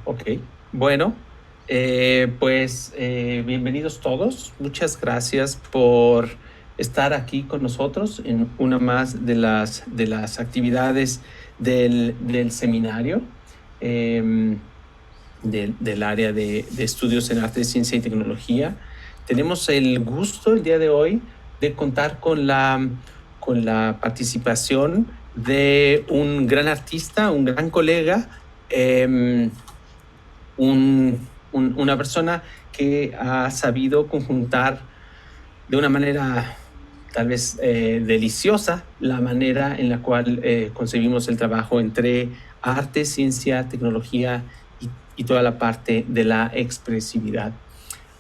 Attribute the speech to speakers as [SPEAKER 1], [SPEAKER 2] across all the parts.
[SPEAKER 1] Ok, bueno, bienvenidos todos. Muchas gracias por estar aquí con nosotros en una más de las actividades del seminario del área de estudios en arte, ciencia y tecnología. Tenemos el gusto el día de hoy de contar con la participación de un gran artista, un gran colega, una persona que ha sabido conjuntar de una manera tal vez deliciosa la manera en la cual concebimos el trabajo entre arte, ciencia, tecnología y toda la parte de la expresividad.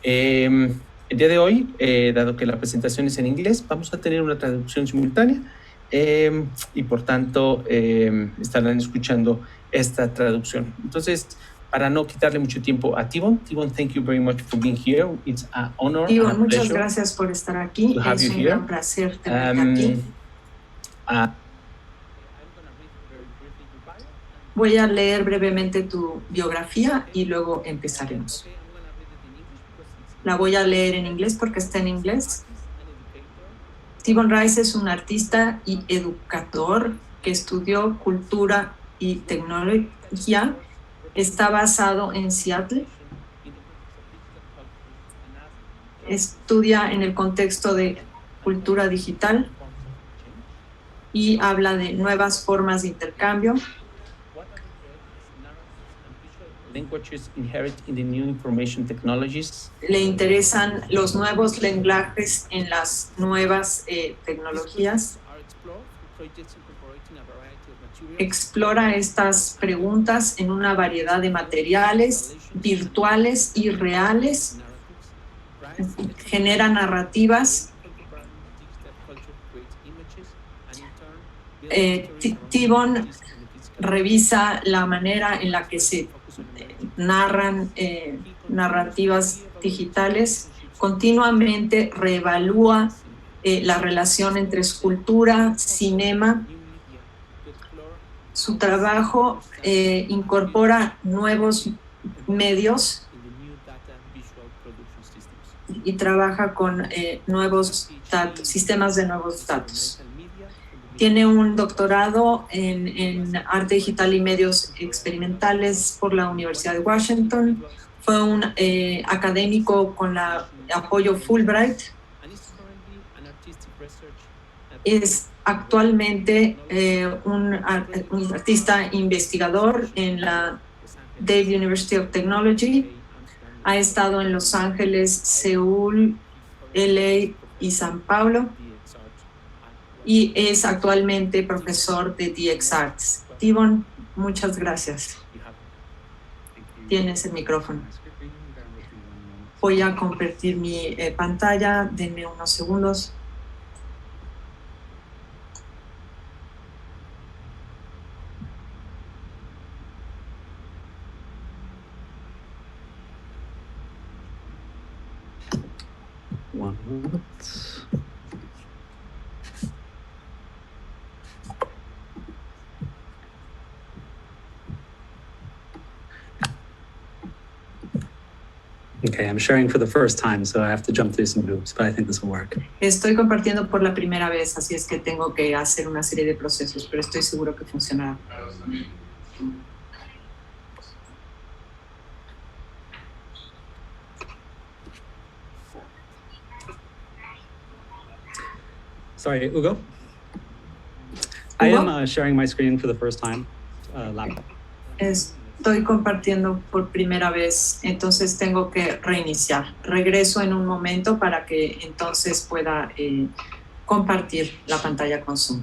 [SPEAKER 1] El día de hoy, dado que la presentación es en inglés, vamos a tener una traducción simultánea y por tanto estarán escuchando esta traducción. Entonces, para no quitarle mucho tiempo a Tibon, thank you very much for being here. It's an honor and a
[SPEAKER 2] Muchas
[SPEAKER 1] pleasure
[SPEAKER 2] gracias por estar aquí.
[SPEAKER 1] to have
[SPEAKER 2] Es
[SPEAKER 1] you
[SPEAKER 2] un
[SPEAKER 1] here.
[SPEAKER 2] gran placer tenerte aquí. Voy a leer brevemente tu biografía y luego empezaremos. La voy a leer en inglés porque está en inglés. Tibon Rice es un artista y educador que estudió cultura y tecnología. Está basado en Seattle. Estudia en el contexto de cultura digital y habla de nuevas formas de intercambio. Le interesan los nuevos lenguajes en las nuevas tecnologías. Explora estas preguntas en una variedad de materiales virtuales y reales. Genera narrativas. Tibon revisa la manera en la que se narran narrativas digitales, continuamente reevalúa la relación entre escultura, cinema. Su trabajo incorpora nuevos medios y trabaja con nuevos sistemas de nuevos datos. Tiene un doctorado en arte digital y medios experimentales por la Universidad de Washington. Fue un académico con apoyo Fulbright. Es actualmente un artista investigador en la Dave University of Technology. Ha estado en Los Ángeles, Seúl, LA y San Paulo. Y es actualmente profesor de DxArts. Tibon, muchas gracias. Tienes el micrófono. Voy a compartir mi pantalla. Denme unos segundos.
[SPEAKER 3] One moment. Okay, I'm sharing for the first time, so I have to jump through some hoops, but I think this will work.
[SPEAKER 2] Estoy compartiendo por la primera vez, así es que tengo que hacer una serie de procesos, pero estoy seguro que funcionará.
[SPEAKER 3] Sorry, Hugo? I am sharing my screen for the first time. Laptop.
[SPEAKER 2] Estoy compartiendo por primera vez, entonces tengo que reiniciar. Regreso en un momento para que entonces pueda compartir la pantalla con Zoom.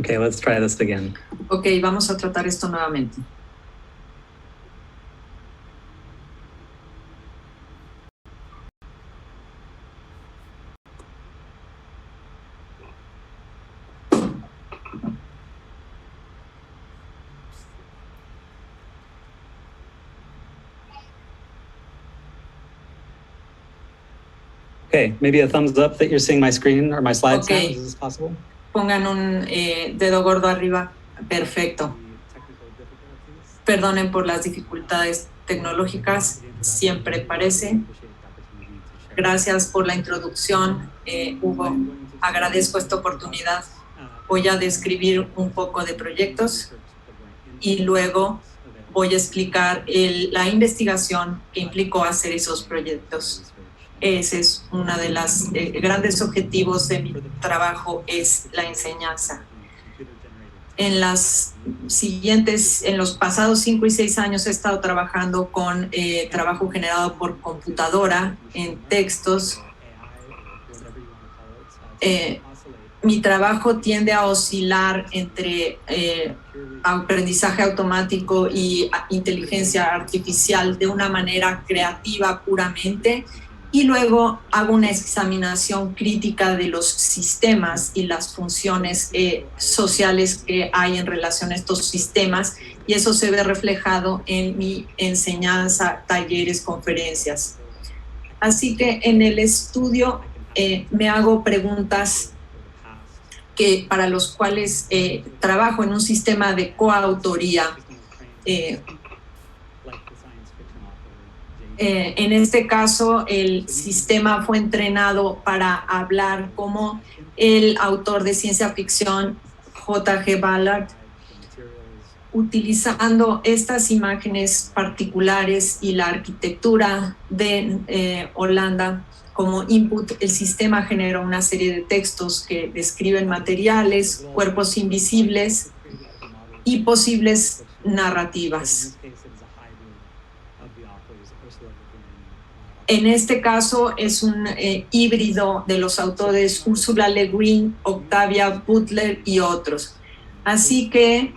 [SPEAKER 3] Okay, let's try this again.
[SPEAKER 2] Ok, vamos a tratar esto nuevamente.
[SPEAKER 3] Okay, maybe a thumbs up that you're seeing my screen or my slides now.
[SPEAKER 2] Okay.
[SPEAKER 3] Is this possible?
[SPEAKER 2] Pongan un dedo gordo arriba. Perfecto. Perdonen por las dificultades tecnológicas, siempre parece. Gracias por la introducción, Hugo. Agradezco esta oportunidad. Voy a describir un poco de proyectos y luego voy a explicar la investigación que implicó hacer esos proyectos. Ese es uno de los grandes objetivos de mi trabajo, es la enseñanza. En los pasados 5 y 6 años he estado trabajando con trabajo generado por computadora en textos. Mi trabajo tiende a oscilar entre aprendizaje automático y inteligencia artificial de una manera creativa puramente, y luego hago una examinación crítica de los sistemas y las funciones sociales que hay en relación a estos sistemas, y eso se ve reflejado en mi enseñanza, talleres, conferencias. Así que en el estudio me hago preguntas para los cuales trabajo en un sistema de coautoría. En este caso, el sistema fue entrenado para hablar como el autor de ciencia ficción J.G. Ballard, utilizando estas imágenes particulares y la arquitectura de Holanda como input. El sistema genera una serie de textos que describen materiales, cuerpos invisibles y posibles narrativas. En este caso es un híbrido de los autores Ursula Le Guin, Octavia Butler y otros. Así que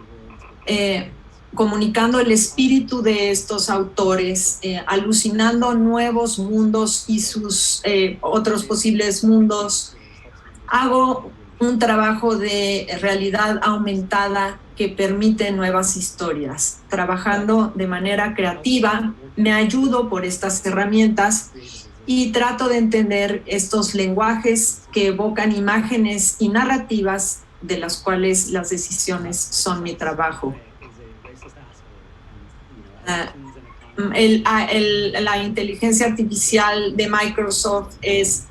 [SPEAKER 2] comunicando el espíritu de estos autores, alucinando nuevos mundos y sus otros posibles mundos, hago un trabajo de realidad aumentada que permite nuevas historias. Trabajando de manera creativa, me ayudo por estas herramientas y trato de entender estos lenguajes que evocan imágenes y narrativas de las cuales las decisiones son mi trabajo. La inteligencia artificial de Microsoft es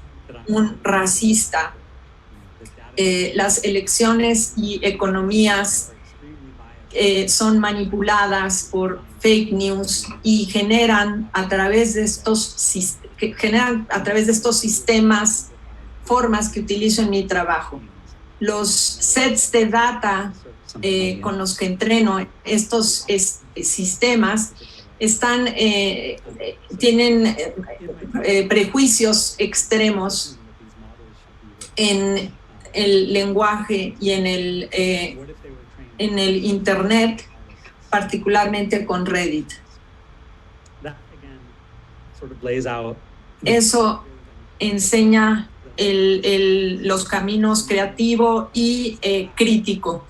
[SPEAKER 2] un racista. Las elecciones y economías son manipuladas por fake news y generan a través de estos sistemas formas que utilizo en mi trabajo. Los sets de data con los que entreno estos sistemas tienen prejuicios extremos en el lenguaje y en el internet, particularmente con Reddit. Eso enseña los caminos creativo y crítico.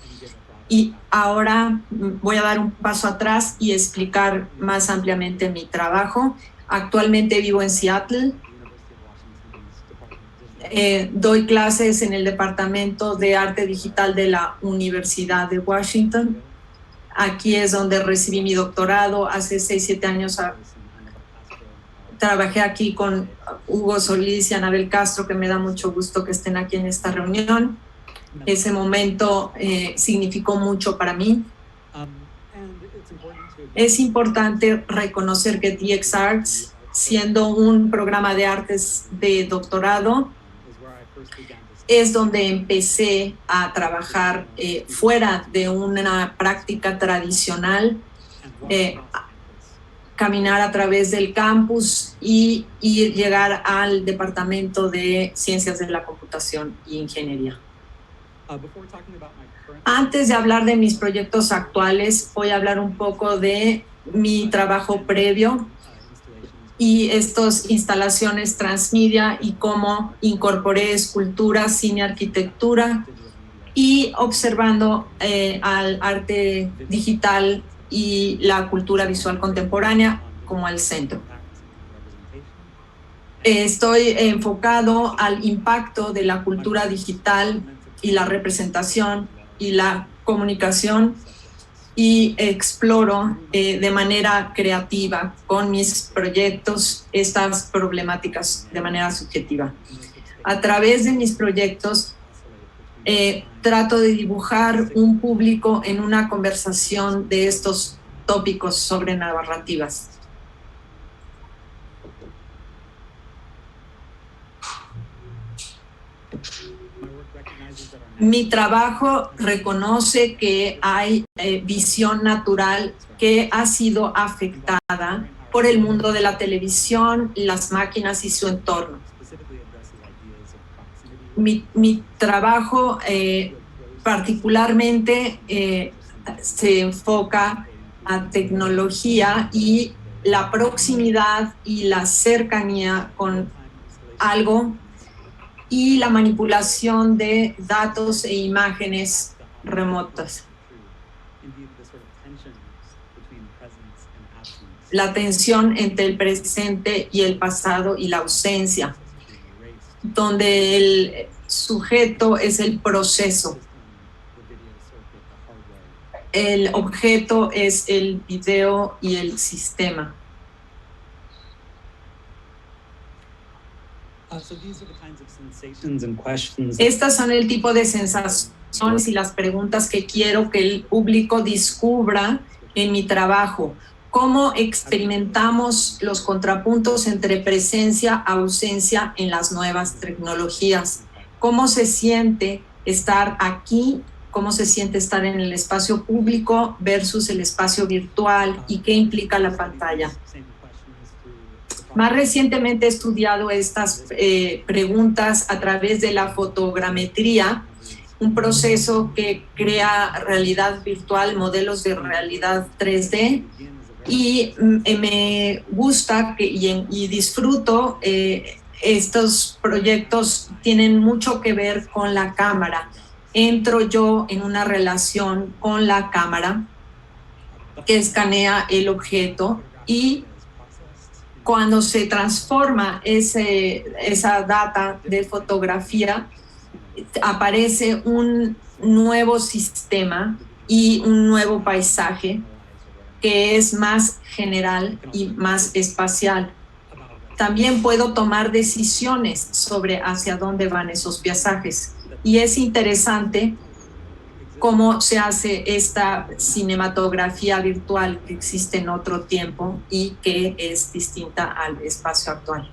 [SPEAKER 2] Y ahora voy a dar un paso atrás y explicar más ampliamente mi trabajo. Actualmente vivo en Seattle. Doy clases en el Departamento de Arte Digital de la Universidad de Washington. Aquí es donde recibí mi doctorado. Hace 6-7 años trabajé aquí con Hugo Solís y Anabel Castro, que me da mucho gusto que estén aquí en esta reunión. Ese momento significó mucho para mí. Es importante reconocer que DxArts, siendo un programa de artes de doctorado, es donde empecé a trabajar fuera de una práctica tradicional, caminar a través del campus y llegar al Departamento de Ciencias de la Computación e Ingeniería.
[SPEAKER 3] Before talking about my current
[SPEAKER 2] Antes de hablar de mis proyectos actuales, voy a hablar un poco de mi trabajo previo
[SPEAKER 3] installations,
[SPEAKER 2] y estas instalaciones transmedia y cómo incorporé escultura, cine, arquitectura
[SPEAKER 3] digital media,
[SPEAKER 2] y observando al arte digital y la cultura visual contemporánea como el centro.
[SPEAKER 3] impacts and representation,
[SPEAKER 2] Estoy enfocado al impacto de la cultura digital y la representación y la comunicación y exploro de manera creativa con mis proyectos estas problemáticas de manera subjetiva. A través de mis proyectos trato de dibujar un público en una conversación de estos tópicos sobre narrativas.
[SPEAKER 3] my work recognizes that our
[SPEAKER 2] Mi trabajo reconoce que hay visión natural que ha sido afectada por el mundo de la televisión, las máquinas y su entorno.
[SPEAKER 3] specifically addresses ideas of proximity,
[SPEAKER 2] Mi trabajo particularmente se enfoca a tecnología y la proximidad y la cercanía con algo y la manipulación de datos e imágenes remotas.
[SPEAKER 3] indeed the sort of tensions between presence and absence,
[SPEAKER 2] La tensión entre el presente y el pasado y la ausencia,
[SPEAKER 3] being erased,
[SPEAKER 2] donde el sujeto es el proceso,
[SPEAKER 3] the video circuit, the hardware.
[SPEAKER 2] el objeto es el video y el sistema.
[SPEAKER 3] So these are the kinds of sensations and questions
[SPEAKER 2] Estas son el tipo de sensaciones y las preguntas que quiero que el público descubra en mi trabajo. ¿Cómo experimentamos los contrapuntos entre presencia, ausencia en las nuevas tecnologías? ¿Cómo se siente estar aquí? ¿Cómo se siente estar en el espacio público versus el espacio virtual? ¿Y qué implica la pantalla? Más recientemente he estudiado estas preguntas a través de la fotogrametría, un proceso que crea realidad virtual, modelos de realidad 3D, y me gusta y disfruto. Estos proyectos tienen mucho que ver con la cámara. Entro yo en una relación con la cámara que escanea el objeto y cuando se transforma esa data de fotografía, aparece un nuevo sistema y un nuevo paisaje que es más general y más espacial. También puedo tomar decisiones sobre hacia dónde van esos paisajes. Y es interesante cómo se hace esta cinematografía virtual que existe en otro tiempo y que es distinta al espacio actual.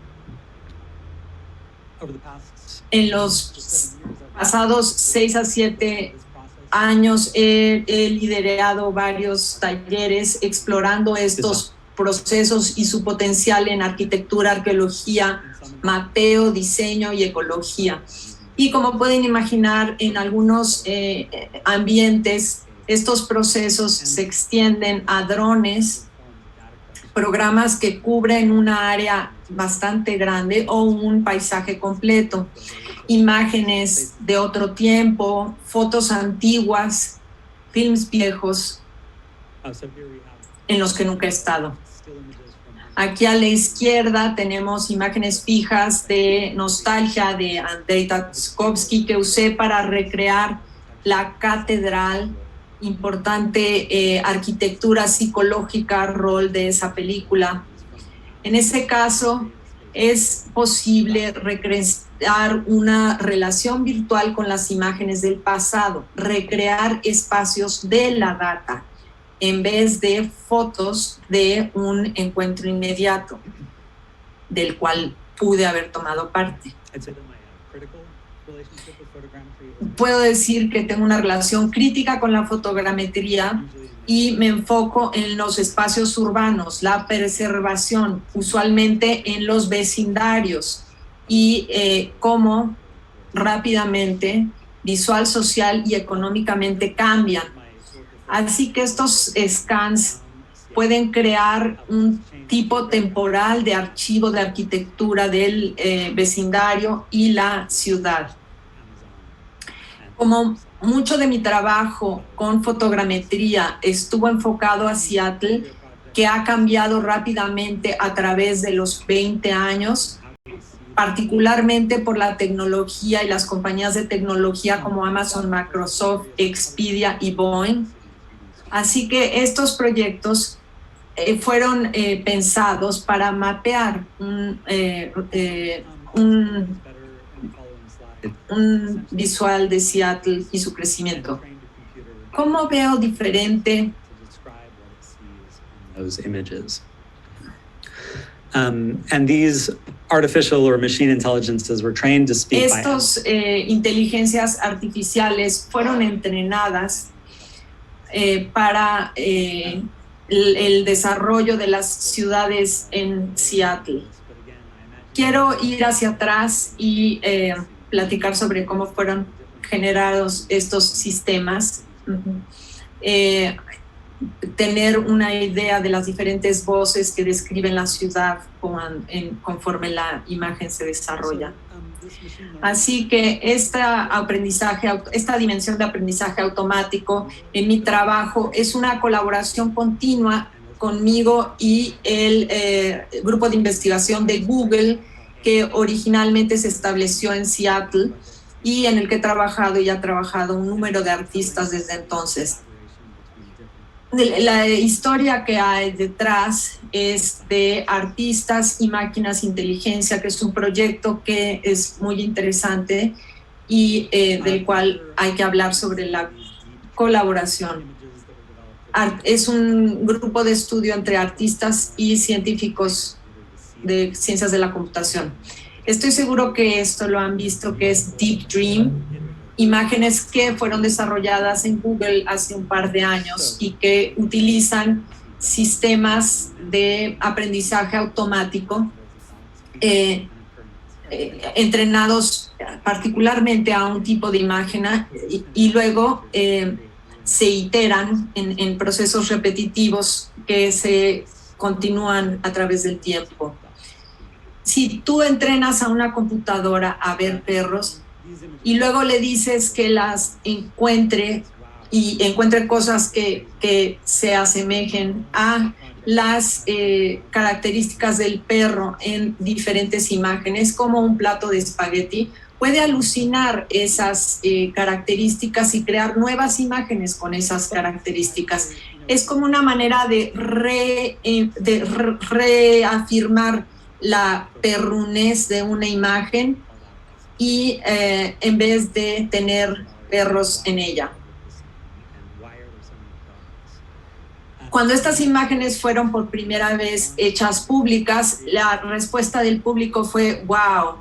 [SPEAKER 2] En los pasados 6 a 7 años he liderado varios talleres explorando estos procesos y su potencial en arquitectura, arqueología, mapeo, diseño y ecología. Y como pueden imaginar, en algunos ambientes estos procesos se extienden a drones, programas que cubren una área bastante grande o un paisaje completo, imágenes de otro tiempo, fotos antiguas, films viejos en los que nunca he estado. Aquí a la izquierda tenemos imágenes fijas de Nostalgia de Andrei Tarkovsky que usé para recrear la catedral, importante arquitectura psicológica, rol de esa película. En ese caso es posible recrear una relación virtual con las imágenes del pasado, recrear espacios de la data, en vez de fotos de un encuentro inmediato del cual pude haber tomado parte. Puedo decir que tengo una relación crítica con la fotogrametría y me enfoco en los espacios urbanos, la preservación, usualmente en los vecindarios, y cómo rápidamente visual, social y económicamente cambian. Así que estos scans pueden crear un tipo temporal de archivo de arquitectura del vecindario y la ciudad. Como mucho de mi trabajo con fotogrametría estuvo enfocado a Seattle, que ha cambiado rápidamente a través de los 20 años, particularmente por la tecnología y las compañías de tecnología como Amazon, Microsoft, Expedia y Boeing. Así que estos proyectos fueron pensados para mapear un visual de Seattle y su crecimiento. ¿Cómo veo diferente
[SPEAKER 3] those images? And these artificial or machine intelligences were trained to speak
[SPEAKER 2] Estos inteligencias artificiales fueron entrenadas para el desarrollo de las ciudades en Seattle. Quiero ir hacia atrás y platicar sobre cómo fueron generados estos sistemas. Tener una idea de las diferentes voces que describen la ciudad conforme la imagen se desarrolla. Así que esta dimensión de aprendizaje automático en mi trabajo es una colaboración continua conmigo y el grupo de investigación de Google, que originalmente se estableció en Seattle y en el que he trabajado y ha trabajado un número de artistas desde entonces. La historia que hay detrás es de Artistas y Máquinas Inteligencia, que es un proyecto que es muy interesante y del cual hay que hablar sobre la colaboración. Es un grupo de estudio entre artistas y científicos de ciencias de la computación. Estoy seguro que esto lo han visto, que es Deep Dream, imágenes que fueron desarrolladas en Google hace un par de años y que utilizan sistemas de aprendizaje automático entrenados particularmente a un tipo de imagen y luego se iteran en procesos repetitivos que se continúan a través del tiempo. Si tú entrenas a una computadora a ver perros y luego le dices que las encuentre y encuentre cosas que se asemejen a las características del perro en diferentes imágenes, como un plato de espagueti, puede alucinar esas características y crear nuevas imágenes con esas características. Es como una manera de reafirmar la perrunez de una imagen y en vez de tener perros en ella. Cuando estas imágenes fueron por primera vez hechas públicas, la respuesta del público fue ¡wow!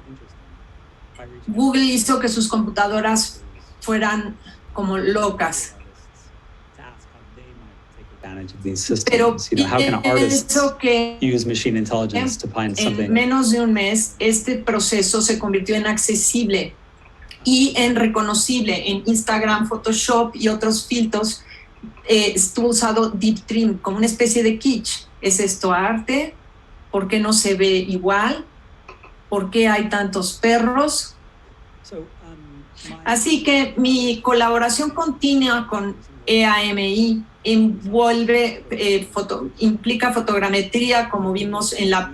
[SPEAKER 2] Google hizo que sus computadoras fueran como locas. Pero pienso que en menos de un mes este proceso se convirtió en accesible y en reconocible en Instagram, Photoshop y otros filtros. Estuvo usado Deep Dream como una especie de kitsch. ¿Es esto arte? ¿Por qué no se ve igual? ¿Por qué hay tantos perros? Así que mi colaboración continua con EAMI implica fotogrametría, como vimos en la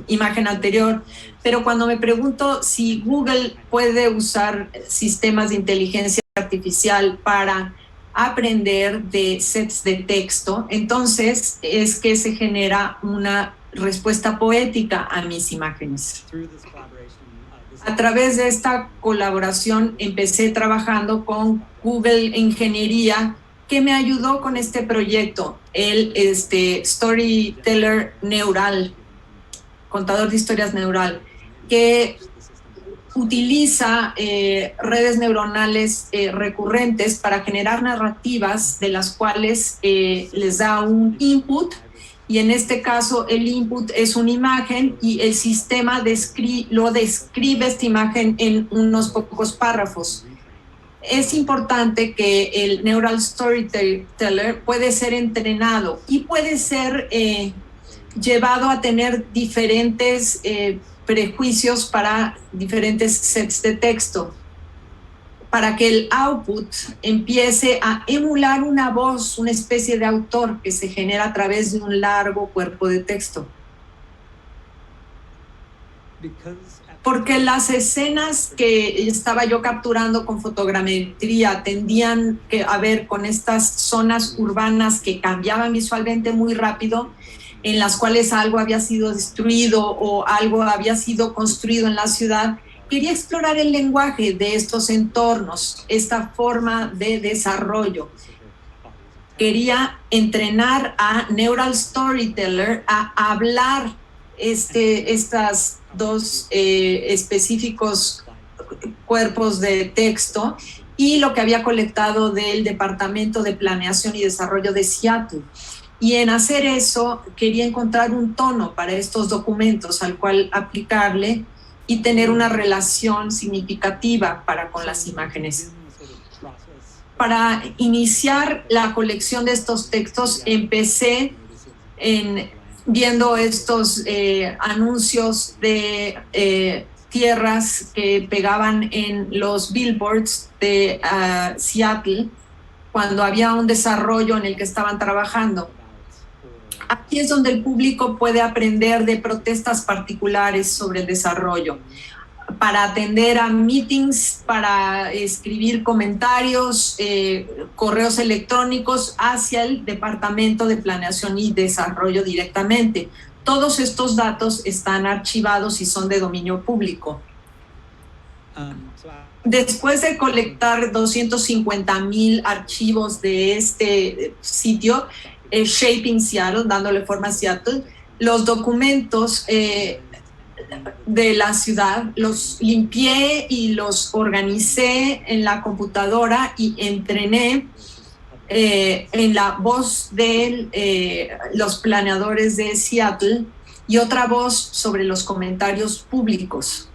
[SPEAKER 2] imagen anterior, pero cuando me pregunto si Google puede usar sistemas de inteligencia artificial para aprender de sets de texto, entonces es que se genera una respuesta poética a mis imágenes. A través de esta colaboración empecé trabajando con Google Ingeniería, que me ayudó con este proyecto, el Storyteller Neural, contador de historias neural, que utiliza redes neuronales recurrentes para generar narrativas de las cuales les da un input, y en este caso el input es una imagen y el sistema lo describe esta imagen en unos pocos párrafos. es importante que el Neural Storyteller puede ser entrenado y puede ser llevado a tener diferentes prejuicios para diferentes sets de texto, para que el output empiece a emular una voz, una especie de autor que se genera a través de un largo cuerpo de texto. Porque las escenas que estaba yo capturando con fotogrametría tendían a ver con estas zonas urbanas que cambiaban visualmente muy rápido, en las cuales algo había sido destruido o algo había sido construido en la ciudad. Quería explorar el lenguaje de estos entornos, esta forma de desarrollo. Quería entrenar a Neural Storyteller a hablar estas dos específicos cuerpos de texto y lo que había colectado del Departamento de Planeación y Desarrollo de Seattle. Y en hacer eso quería encontrar un tono para estos documentos al cual aplicarle y tener una relación significativa para con las imágenes. Para iniciar la colección de estos textos empecé viendo estos anuncios de tierras que pegaban en los billboards de Seattle cuando había un desarrollo en el que estaban trabajando. Aquí es donde el público puede aprender de protestas particulares sobre el desarrollo, para atender a meetings, para escribir comentarios, correos electrónicos hacia el Departamento de Planeación y Desarrollo directamente. Todos estos datos están archivados y son de dominio público. Después de colectar 250,000 archivos de este sitio, Shaping Seattle, dándole forma a Seattle, los documentos de la ciudad los limpié y los organicé en la computadora y entrené en la voz de los planeadores de Seattle y otra voz sobre los comentarios públicos.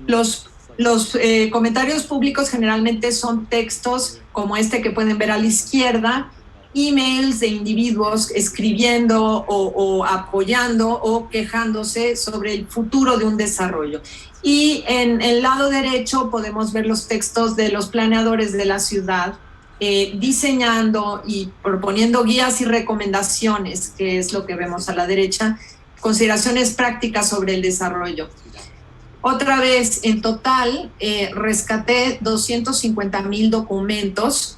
[SPEAKER 2] Los comentarios públicos generalmente son textos como este que pueden ver a la izquierda, emails de individuos escribiendo o apoyando o quejándose sobre el futuro de un desarrollo. Y en el lado derecho podemos ver los textos de los planeadores de la ciudad diseñando y proponiendo guías y recomendaciones, que es lo que vemos a la derecha, consideraciones prácticas sobre el desarrollo. Otra vez, en total, rescaté 250,000 documentos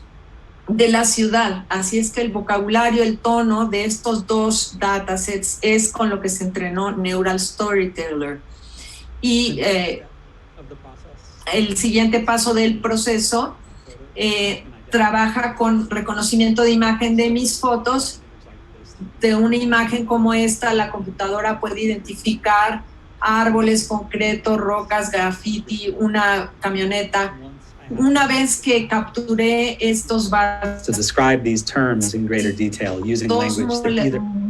[SPEAKER 2] de la ciudad. Así es que el vocabulario, el tono de estos dos datasets es con lo que se entrenó Neural Storyteller. Y el siguiente paso del proceso trabaja con reconocimiento de imagen de mis fotos. De una imagen como esta, la computadora puede identificar árboles, concreto, rocas, graffiti, una camioneta. Una vez que capturé estos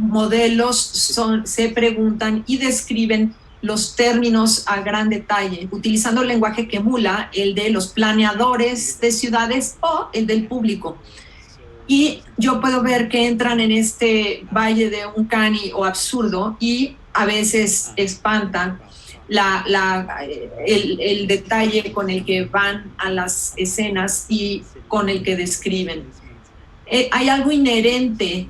[SPEAKER 2] modelos se preguntan y describen los términos a gran detalle, utilizando el lenguaje que emula el de los planeadores de ciudades o el del público. Y yo puedo ver que entran en este valle de uncanny o absurdo y a veces espantan el detalle con el que van a las escenas y con el que describen. Hay algo inherente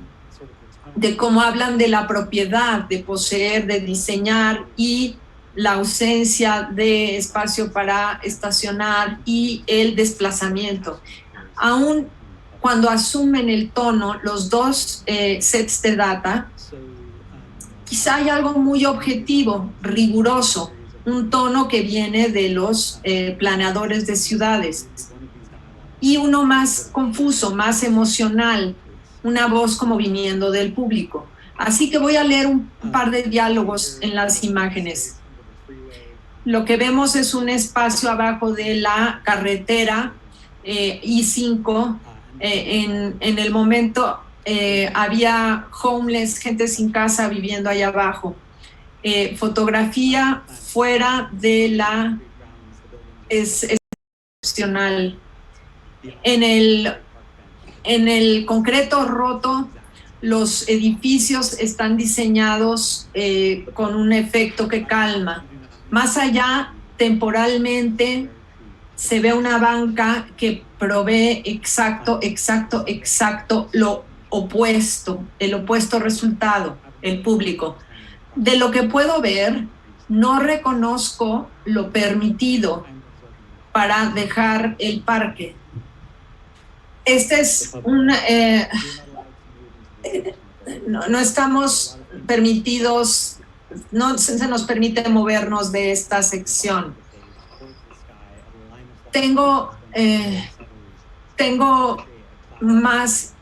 [SPEAKER 2] de cómo hablan de la propiedad, de poseer, de diseñar y la ausencia de espacio para estacionar y el desplazamiento. Aún cuando asumen el tono, los dos sets de data, quizá hay algo muy objetivo, riguroso, un tono que viene de los planeadores de ciudades y uno más confuso, más emocional, una voz como viniendo del público. Así que voy a leer un par de diálogos en las imágenes. Lo que vemos es un espacio abajo de la carretera I-5. En el momento había homeless, gente sin casa viviendo allá abajo. fotografía fuera de la es excepcional. En el concreto roto, los edificios están diseñados con un efecto que calma. Más allá, temporalmente, se ve una banca que provee exacto lo opuesto, el opuesto resultado, el público. De lo que puedo ver, no reconozco lo permitido para dejar el parque. Este es no estamos permitidos, no se nos permite movernos de esta sección. Tengo más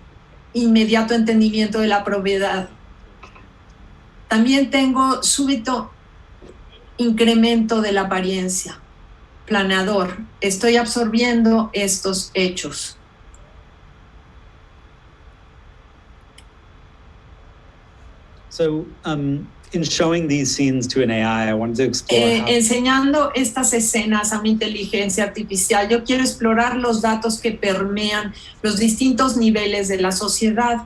[SPEAKER 2] inmediato entendimiento de la propiedad. También tengo súbito incremento de la apariencia. Planeador, estoy absorbiendo estos hechos.
[SPEAKER 3] So, in showing these scenes to an AI, I wanted to explore
[SPEAKER 2] enseñando estas escenas a una inteligencia artificial, yo quiero explorar los datos que permean los distintos niveles de la sociedad.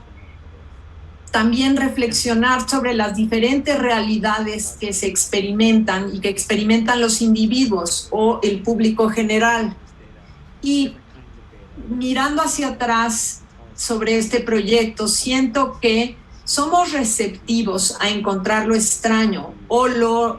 [SPEAKER 2] También reflexionar sobre las diferentes realidades que se experimentan y que experimentan los individuos o el público general. Y mirando hacia atrás sobre este proyecto, siento que somos receptivos a encontrar lo extraño o lo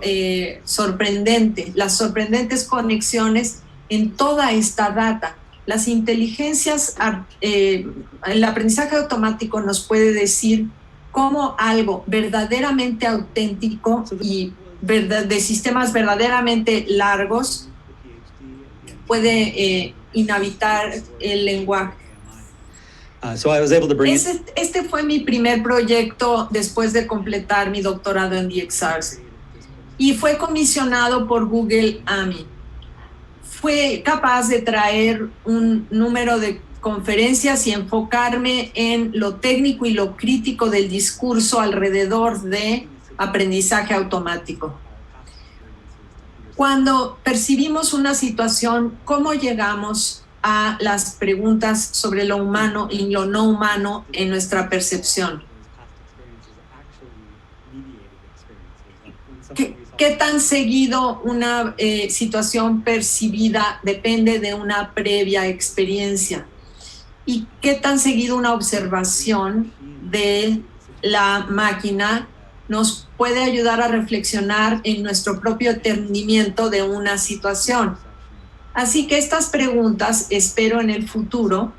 [SPEAKER 2] sorprendente, las sorprendentes conexiones en toda esta data. Las inteligencias, el aprendizaje automático nos puede decir cómo algo verdaderamente auténtico y de sistemas verdaderamente largos puede inhabitar el lenguaje.
[SPEAKER 3] So I was able to bring
[SPEAKER 2] Este fue mi primer proyecto después de completar mi doctorado en DXRs y fue comisionado por Google AMI. Fue capaz de traer un número de conferencias y enfocarme en lo técnico y lo crítico del discurso alrededor de aprendizaje automático. Cuando percibimos una situación, ¿cómo llegamos a las preguntas sobre lo humano y lo no humano en nuestra percepción? ¿Qué tan seguido una situación percibida depende de una previa experiencia? ¿Y qué tan seguido una observación de la máquina nos puede ayudar a reflexionar en nuestro propio entendimiento de una situación? Así que estas preguntas, espero en el futuro,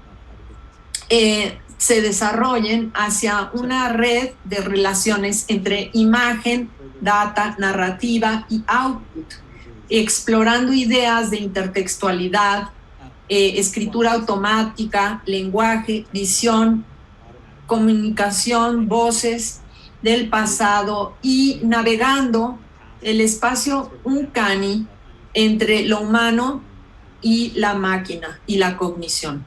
[SPEAKER 2] se desarrollen hacia una red de relaciones entre imagen, data, narrativa y output, explorando ideas de intertextualidad, escritura automática, lenguaje, visión, comunicación, voces del pasado y navegando el espacio uncanny entre lo humano y la máquina y la cognición.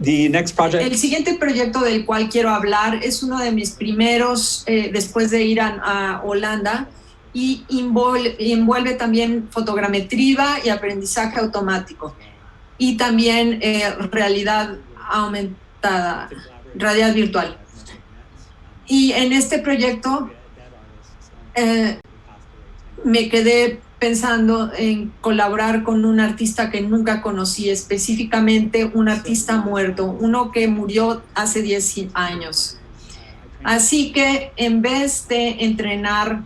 [SPEAKER 3] The next project.
[SPEAKER 2] El siguiente proyecto del cual quiero hablar es uno de mis primeros después de ir a Holanda y envuelve también fotogrametría y aprendizaje automático y también realidad aumentada, realidad virtual. Y en este proyecto me quedé pensando en colaborar con un artista que nunca conocí, específicamente un artista muerto, uno que murió hace 10 años. Así que en vez de entrenar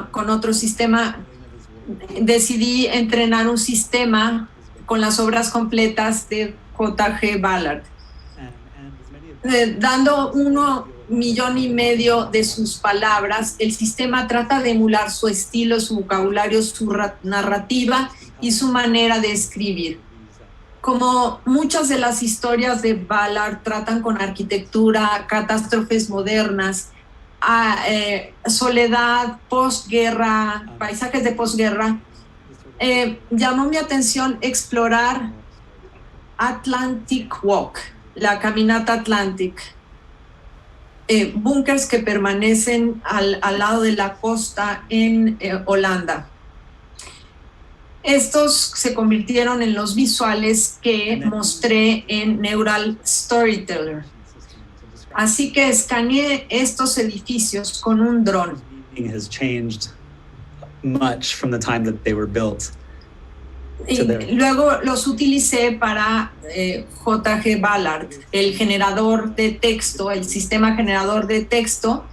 [SPEAKER 2] con otro sistema, decidí entrenar un sistema con las obras completas de J.G. Ballard. Dando 1,5 millones de sus palabras, el sistema trata de emular su estilo, su vocabulario, su narrativa y su manera de escribir. Como muchas de las historias de Ballard tratan con arquitectura, catástrofes modernas, soledad, posguerra, paisajes de posguerra, llamó mi atención explorar Atlantic Walk, la caminata Atlantic. Búnkers que permanecen al lado de la costa en Holanda. Estos se convirtieron en los visuales que mostré en Neural Storyteller. Así que escaneé estos edificios con un dron.
[SPEAKER 3] Has changed much from the time that they were built.
[SPEAKER 2] Y luego los utilicé para JG Ballard, el generador de texto, el sistema generador de texto,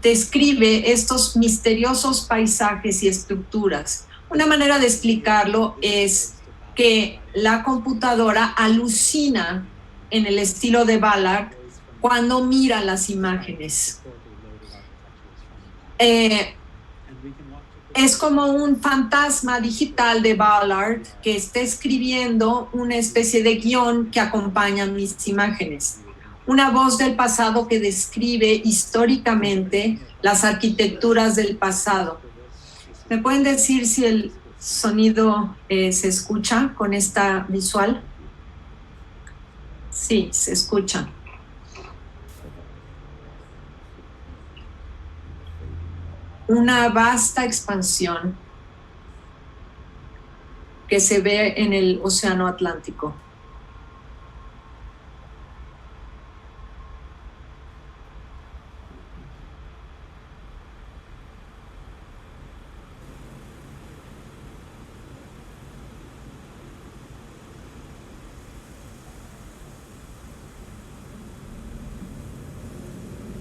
[SPEAKER 2] describe estos misteriosos paisajes y estructuras. Una manera de explicarlo es que la computadora alucina en el estilo de Ballard cuando mira las imágenes. Es como un fantasma digital de Ballard que está escribiendo una especie de guión que acompaña mis imágenes. Una voz del pasado que describe históricamente las arquitecturas del pasado. ¿Me pueden decir si el sonido se escucha con esta visual? Sí, se escucha. Una vasta expansión que se ve en el Océano Atlántico.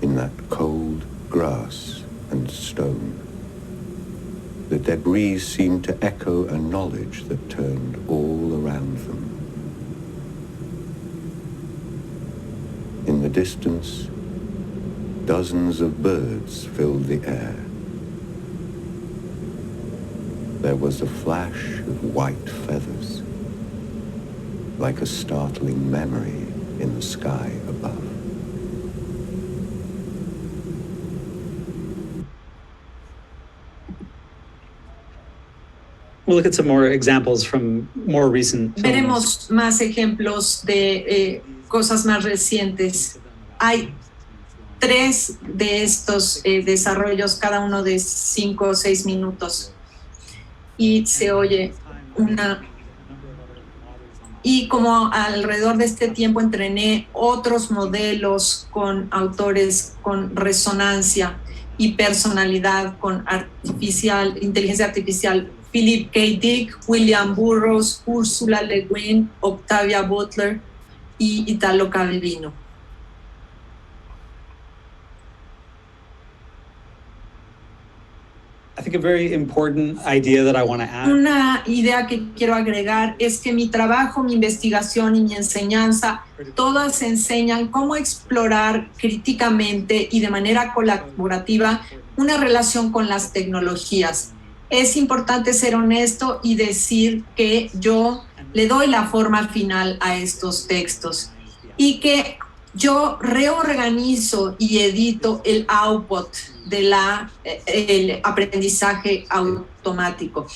[SPEAKER 4] In that cold grass and stone, the debris seemed to echo a knowledge that turned all around them. In the distance, dozens of birds filled the air. There was a flash of white feathers, like a startling memory in the sky above.
[SPEAKER 3] We'll look at some more examples from more recent films.
[SPEAKER 2] Veremos más ejemplos de cosas más recientes. Hay 3 de estos desarrollos, cada uno de 5 o 6 minutos. Y se oye una... Y como alrededor de este tiempo entrené otros modelos con autores con resonancia y personalidad con inteligencia artificial, Philip K. Dick, William Burroughs, Ursula Le Guin, Octavia Butler y Italo Calvino.
[SPEAKER 3] I think a very important idea that I want to add.
[SPEAKER 2] Una idea que quiero agregar es que mi trabajo, mi investigación y mi enseñanza, todas enseñan cómo explorar críticamente y de manera colaborativa una relación con las tecnologías. Es importante ser honesto y decir que yo le doy la forma final a estos textos y que yo reorganizo y edito el output de el aprendizaje automático.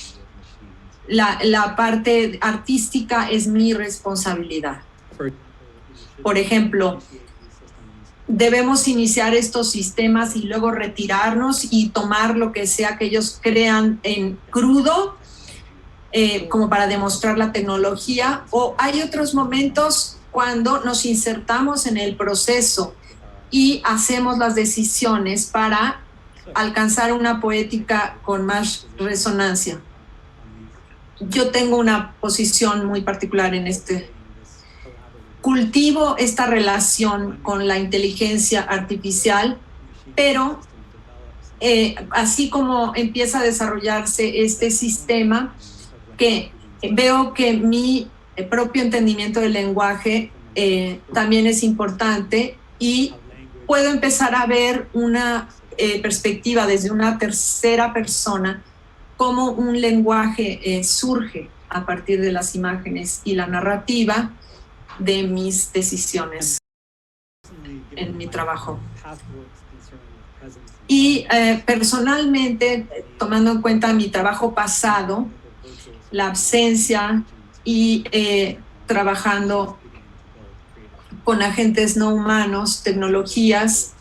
[SPEAKER 2] La parte artística es mi responsabilidad. Por ejemplo, debemos iniciar estos sistemas y luego retirarnos y tomar lo que sea que ellos crean en crudo, como para demostrar la tecnología, o hay otros momentos cuando nos insertamos en el proceso y hacemos las decisiones para alcanzar una poética con más resonancia. Yo tengo una posición muy particular en este. Cultivo esta relación con la inteligencia artificial, pero así como empieza a desarrollarse este sistema, que veo que mi propio entendimiento del lenguaje también es importante y puedo empezar a ver una perspectiva desde una tercera persona, cómo un lenguaje surge a partir de las imágenes y la narrativa de mis decisiones en mi trabajo. Y personalmente, tomando en cuenta mi trabajo pasado, la absencia y trabajando con agentes no humanos, tecnologías,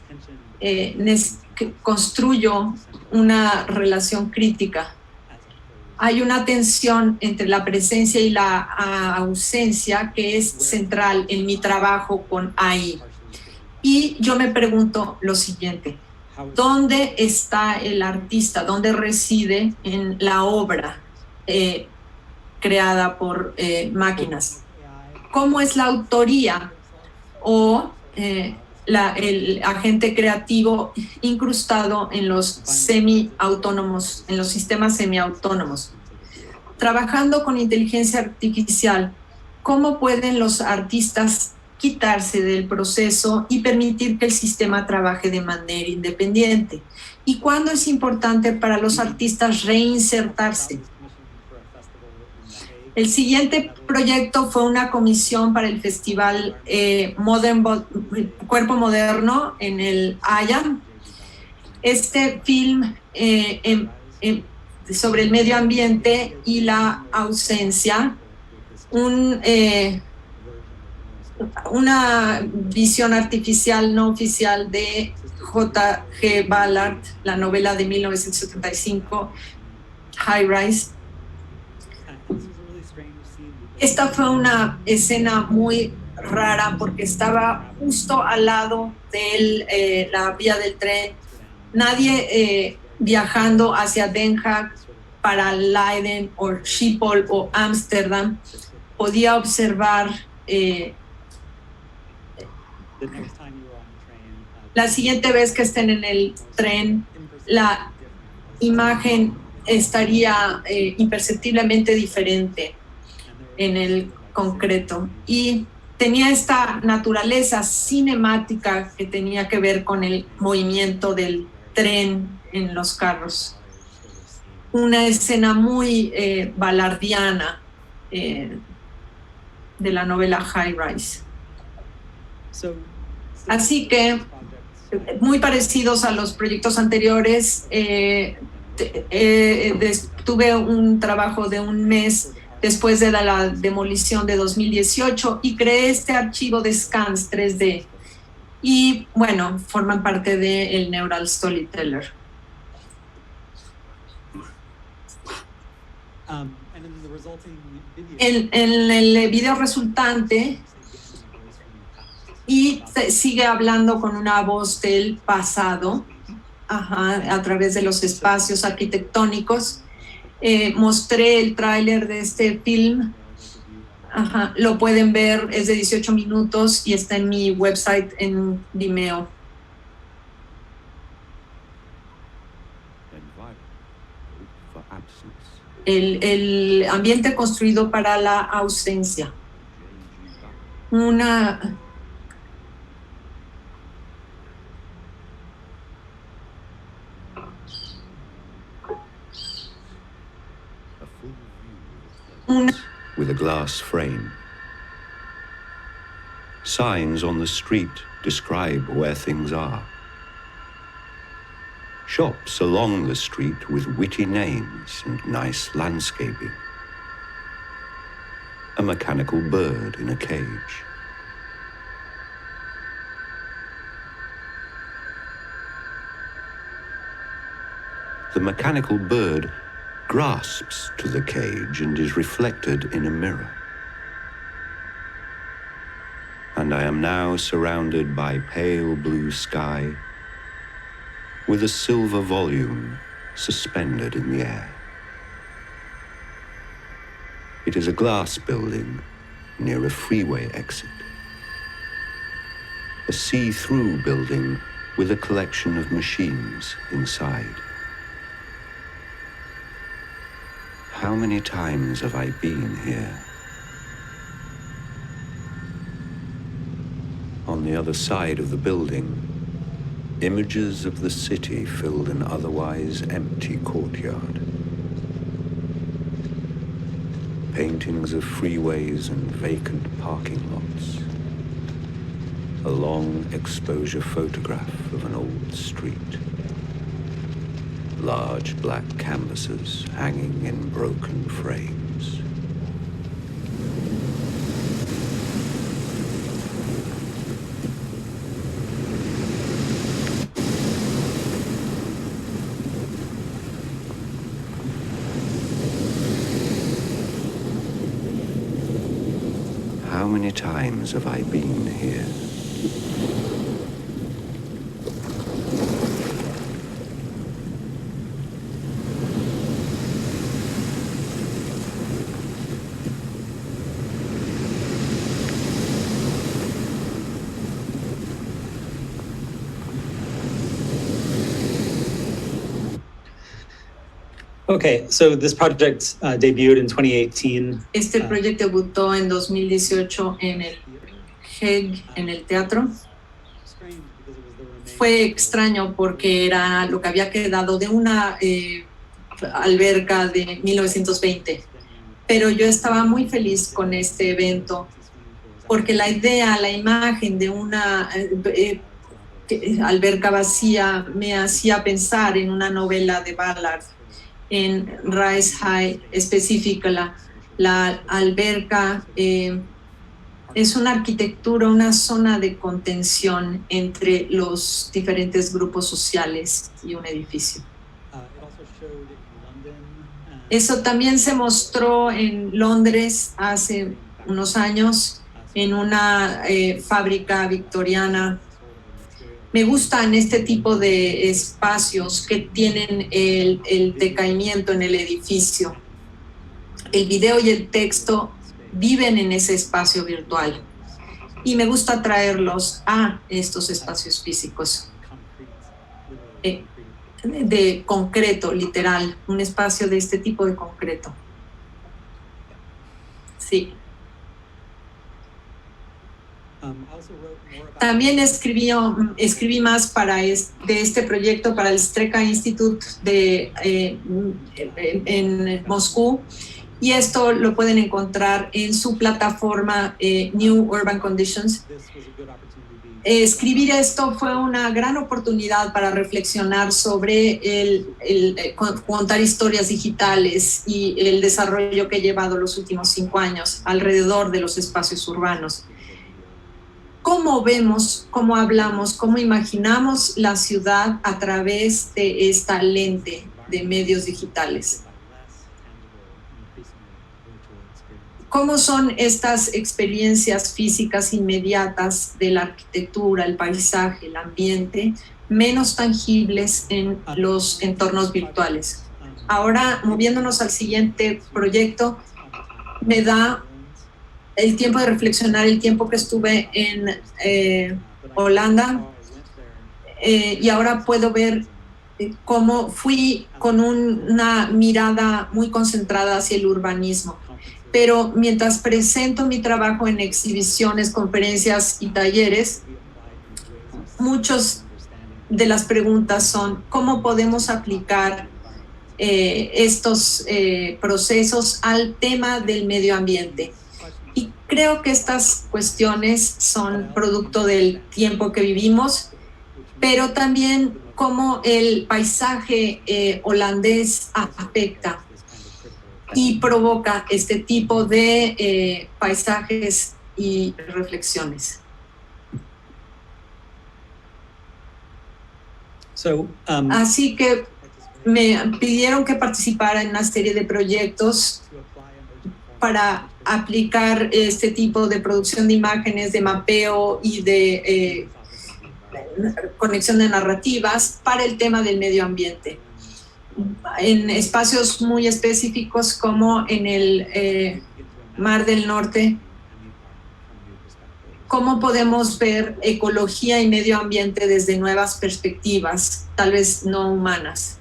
[SPEAKER 2] construyo una relación crítica. Hay una tensión entre la presencia y la ausencia que es central en mi trabajo con AI. Y yo me pregunto lo siguiente: ¿dónde está el artista? ¿Dónde reside en la obra creada por máquinas? ¿Cómo es la autoría o el agente creativo incrustado en los semiautónomos, en los sistemas semiautónomos? Trabajando con inteligencia artificial, ¿cómo pueden los artistas quitarse del proceso y permitir que el sistema trabaje de manera independiente? ¿Y cuándo es importante para los artistas reinsertarse? El siguiente proyecto fue una comisión para el festival Cuerpo Moderno en el Haya. Este film sobre el medio ambiente y la ausencia, una visión artificial no oficial de J.G. Ballard, la novela de 1975, High Rise. Esta fue una escena muy rara porque estaba justo al lado de la vía del tren. Nadie viajando hacia Den Haag para Leiden o Schiphol o Ámsterdam podía observar. La siguiente vez que estén en el tren, la imagen estaría imperceptiblemente diferente en el concreto, y tenía esta naturaleza cinemática que tenía que ver con el movimiento del tren en los carros. Una escena muy ballardiana de la novela High Rise. Así que, muy parecidos a los proyectos anteriores, tuve un trabajo de un mes después de la demolición de 2018 y creé este archivo de scans 3D. Y bueno, forman parte del Neural Storyteller. En el video resultante, y sigue hablando con una voz del pasado, a través de los espacios arquitectónicos. Mostré el tráiler de este film. Lo pueden ver, es de 18 minutos y está en mi website en Vimeo. El ambiente construido para la ausencia. Una
[SPEAKER 4] with a glass frame. Signs on the street describe where things are. Shops along the street with witty names and nice landscaping. A mechanical bird in a cage. The mechanical bird grasps to the cage and is reflected in a mirror. And I am now surrounded by pale blue sky with a silver volume suspended in the air. It is a glass building near a freeway exit. A see-through building with a collection of machines inside. How many times have I been here? On the other side of the building, images of the city filled an otherwise empty courtyard. Paintings of freeways and vacant parking lots. A long exposure photograph of an old street. Large black canvases hanging in broken frames. times have I been here?
[SPEAKER 3] Okay, so this project debuted in 2018.
[SPEAKER 2] Este proyecto debutó en 2018 en el HEG, en el teatro. Fue extraño porque era lo que había quedado de una alberca de 1920. Pero yo estaba muy feliz con este evento porque la idea, la imagen de una alberca vacía me hacía pensar en una novela de Ballard, en Rise High específica. La alberca es una arquitectura, una zona de contención entre los diferentes grupos sociales y un edificio. Eso también se mostró en Londres hace unos años en una fábrica victoriana. Me gustan este tipo de espacios que tienen el decaimiento en el edificio. El video y el texto viven en ese espacio virtual y me gusta traerlos a estos espacios físicos de concreto, literal, un espacio de este tipo de concreto. Sí. También escribí más de este proyecto para el Streka Institute en Moscú, y esto lo pueden encontrar en su plataforma New Urban Conditions. Escribir esto fue una gran oportunidad para reflexionar sobre contar historias digitales y el desarrollo que he llevado los últimos 5 años alrededor de los espacios urbanos. ¿Cómo vemos, cómo hablamos, cómo imaginamos la ciudad a través de esta lente de medios digitales? ¿Cómo son estas experiencias físicas inmediatas de la arquitectura, el paisaje, el ambiente, menos tangibles en los entornos virtuales? Ahora, moviéndonos al siguiente proyecto, me da el tiempo de reflexionar, el tiempo que estuve en Holanda, y ahora puedo ver cómo fui con una mirada muy concentrada hacia el urbanismo. Pero mientras presento mi trabajo en exhibiciones, conferencias y talleres, muchas de las preguntas son ¿cómo podemos aplicar estos procesos al tema del medio ambiente? Y creo que estas cuestiones son producto del tiempo que vivimos, pero también cómo el paisaje holandés afecta y provoca este tipo de paisajes y reflexiones. Así que me pidieron que participara en una serie de proyectos para aplicar este tipo de producción de imágenes, de mapeo y de conexión de narrativas para el tema del medio ambiente, en espacios muy específicos como en el Mar del Norte. ¿Cómo podemos ver ecología y medio ambiente desde nuevas perspectivas, tal vez no humanas?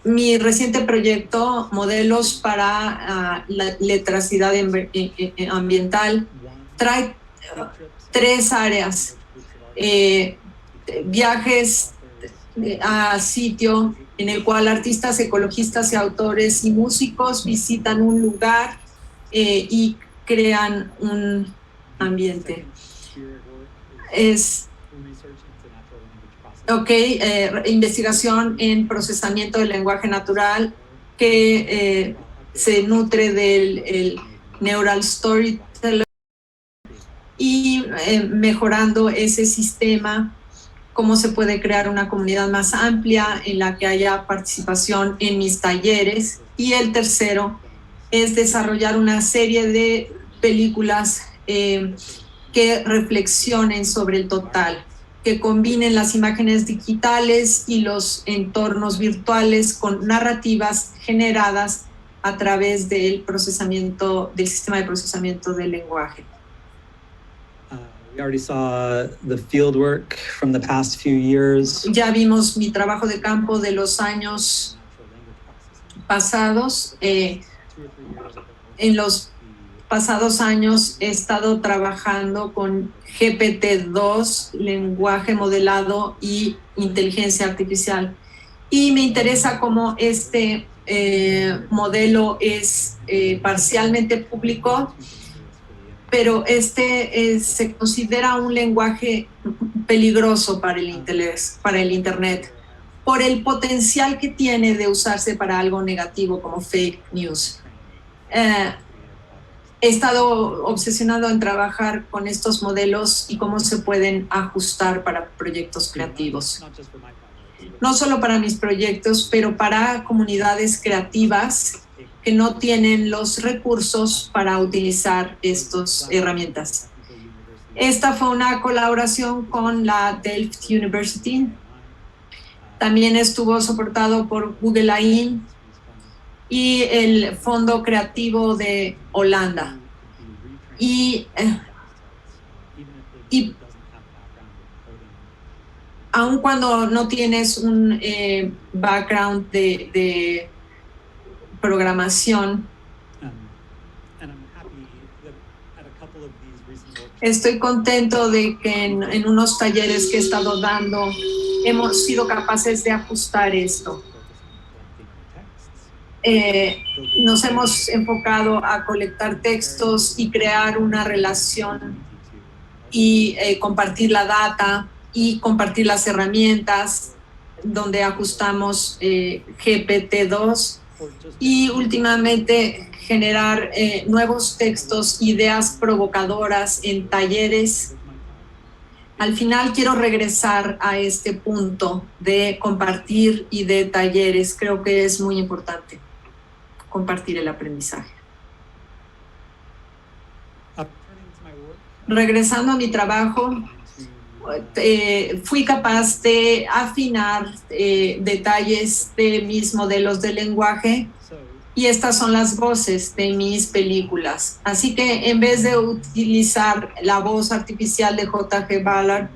[SPEAKER 2] Mi reciente proyecto, Modelos para la Letracidad Ambiental, trae 3 áreas. Viajes a sitio en el cual artistas, ecologistas y autores y músicos visitan un lugar y crean un ambiente. Investigación en procesamiento del lenguaje natural que se nutre del Neural Storyteller y mejorando ese sistema cómo se puede crear una comunidad más amplia en la que haya participación en mis talleres. Y el tercero es desarrollar una serie de películas que reflexionen sobre el total, que combinen las imágenes digitales y los entornos virtuales con narrativas generadas a través del sistema de procesamiento del lenguaje.
[SPEAKER 3] We already saw the field work from the past few years.
[SPEAKER 2] Ya vimos mi trabajo de campo de los años pasados. En los pasados años he estado trabajando con GPT-2, lenguaje modelado y inteligencia artificial. Y me interesa cómo este modelo es parcialmente público, pero se considera un lenguaje peligroso para el Internet, por el potencial que tiene de usarse para algo negativo como fake news. He estado obsesionado en trabajar con estos modelos y cómo se pueden ajustar para proyectos creativos. No solo para mis proyectos, pero para comunidades creativas que no tienen los recursos para utilizar estas herramientas. Esta fue una colaboración con la Delft University. También estuvo soportado por Google AI y el Fondo Creativo de Holanda. Y aun cuando no tienes un background de programación, estoy contento de que en unos talleres que he estado dando hemos sido capaces de ajustar esto. Nos hemos enfocado a colectar textos y crear una relación y compartir la data y compartir las herramientas donde ajustamos GPT-2 y últimamente generar nuevos textos, ideas provocadoras en talleres. Al final quiero regresar a este punto de compartir y de talleres. Creo que es muy importante compartir el aprendizaje. Regresando a mi trabajo, fui capaz de afinar detalles de mis modelos de lenguaje y estas son las voces de mis películas. Así que en vez de utilizar la voz artificial de J.G. Ballard,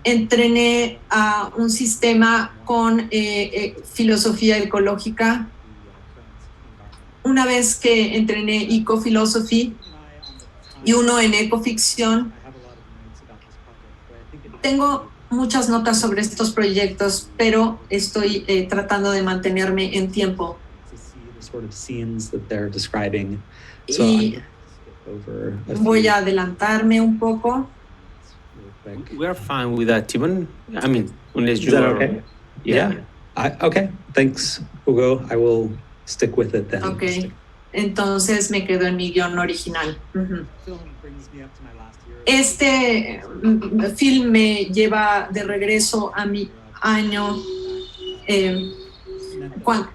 [SPEAKER 2] entrené a un sistema con filosofía ecológica. Una vez que entrené Ecophilosophy y uno en ecoficción, tengo muchas notas sobre estos proyectos, pero estoy tratando de mantenerme en tiempo. Y voy a adelantarme un poco.
[SPEAKER 1] We are fine with that, Timon. I mean, unless you
[SPEAKER 3] Is that
[SPEAKER 1] are,
[SPEAKER 3] okay?
[SPEAKER 1] Yeah.
[SPEAKER 3] Okay, thanks, Hugo. I will stick with it then.
[SPEAKER 2] Ok, entonces me quedo en mi guión original. Uh-huh. Este film me lleva de regreso a mi año cuando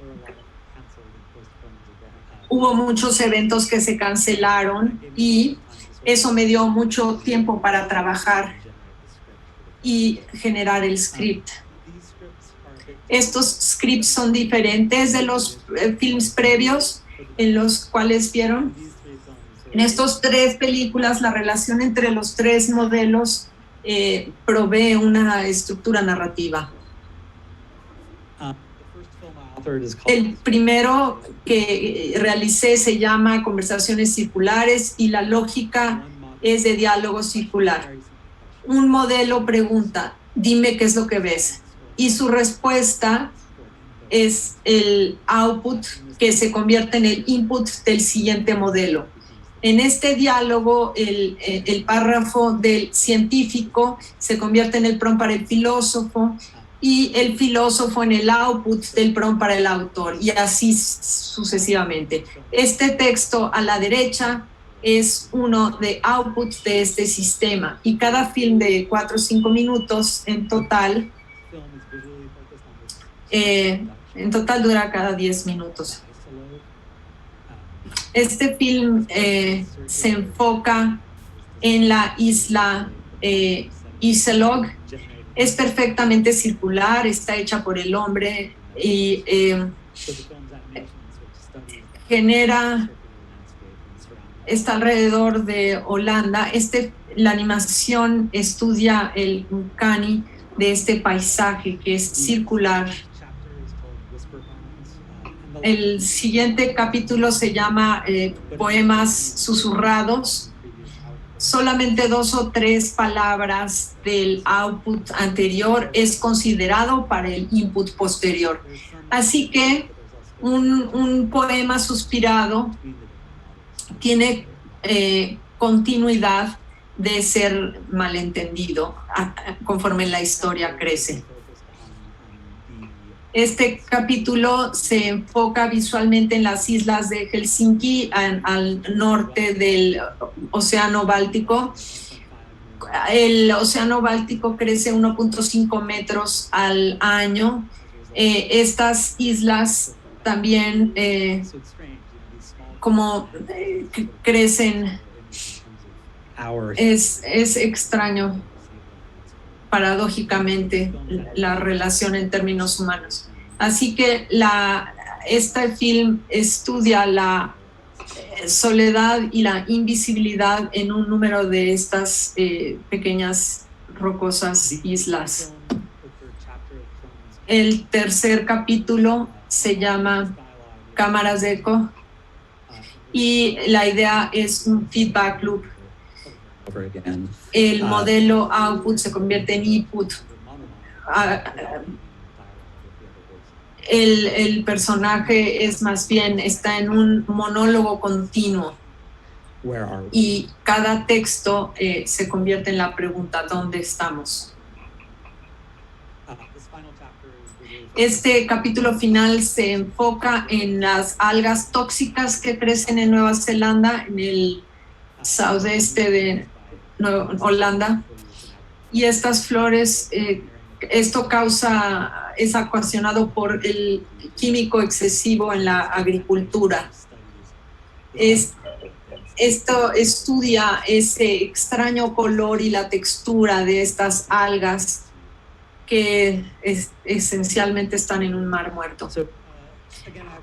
[SPEAKER 2] hubo muchos eventos que se cancelaron y eso me dio mucho tiempo para trabajar y generar el script. Estos scripts son diferentes de los films previos en los cuales vieron. En estas 3 películas, la relación entre los 3 modelos provee una estructura narrativa. El primero que realicé se llama Conversaciones Circulares y la lógica es de diálogo circular. Un modelo pregunta, dime qué es lo que ves. Y su respuesta es el output que se convierte en el input del siguiente modelo. En este diálogo, el párrafo del científico se convierte en el prompt para el filósofo y el filósofo en el output del prompt para el autor, y así sucesivamente. Este texto a la derecha es uno de output de este sistema. Y cada film de 4 o 5 minutos en total dura cada 10 minutos. Este film se enfoca en la isla Iselog. Es perfectamente circular, está hecha por el hombre y está alrededor de Holanda. La animación estudia el uncanny de este paisaje que es circular. El siguiente capítulo se llama Poemas susurrados. Solamente 2 o 3 palabras del output anterior es considerado para el input posterior. Así que un poema suspirado tiene continuidad de ser malentendido conforme la historia crece. Este capítulo se enfoca visualmente en las islas de Helsinki, al norte del Océano Báltico. El Océano Báltico crece 1.5 metros al año. Estas islas también crecen. Es extraño, paradójicamente, la relación en términos humanos. Así que este film estudia la soledad y la invisibilidad en un número de estas pequeñas rocosas islas. El tercer capítulo se llama Cámaras de eco y la idea es un feedback loop. El modelo output se convierte en input. El personaje está en un monólogo continuo y cada texto se convierte en la pregunta ¿dónde estamos? Este capítulo final se enfoca en las algas tóxicas que crecen en Nueva Zelanda, en el sudeste de Holanda, y estas flores, esto es ocasionado por el químico excesivo en la agricultura. Esto estudia ese extraño color y la textura de estas algas que esencialmente están en un mar muerto.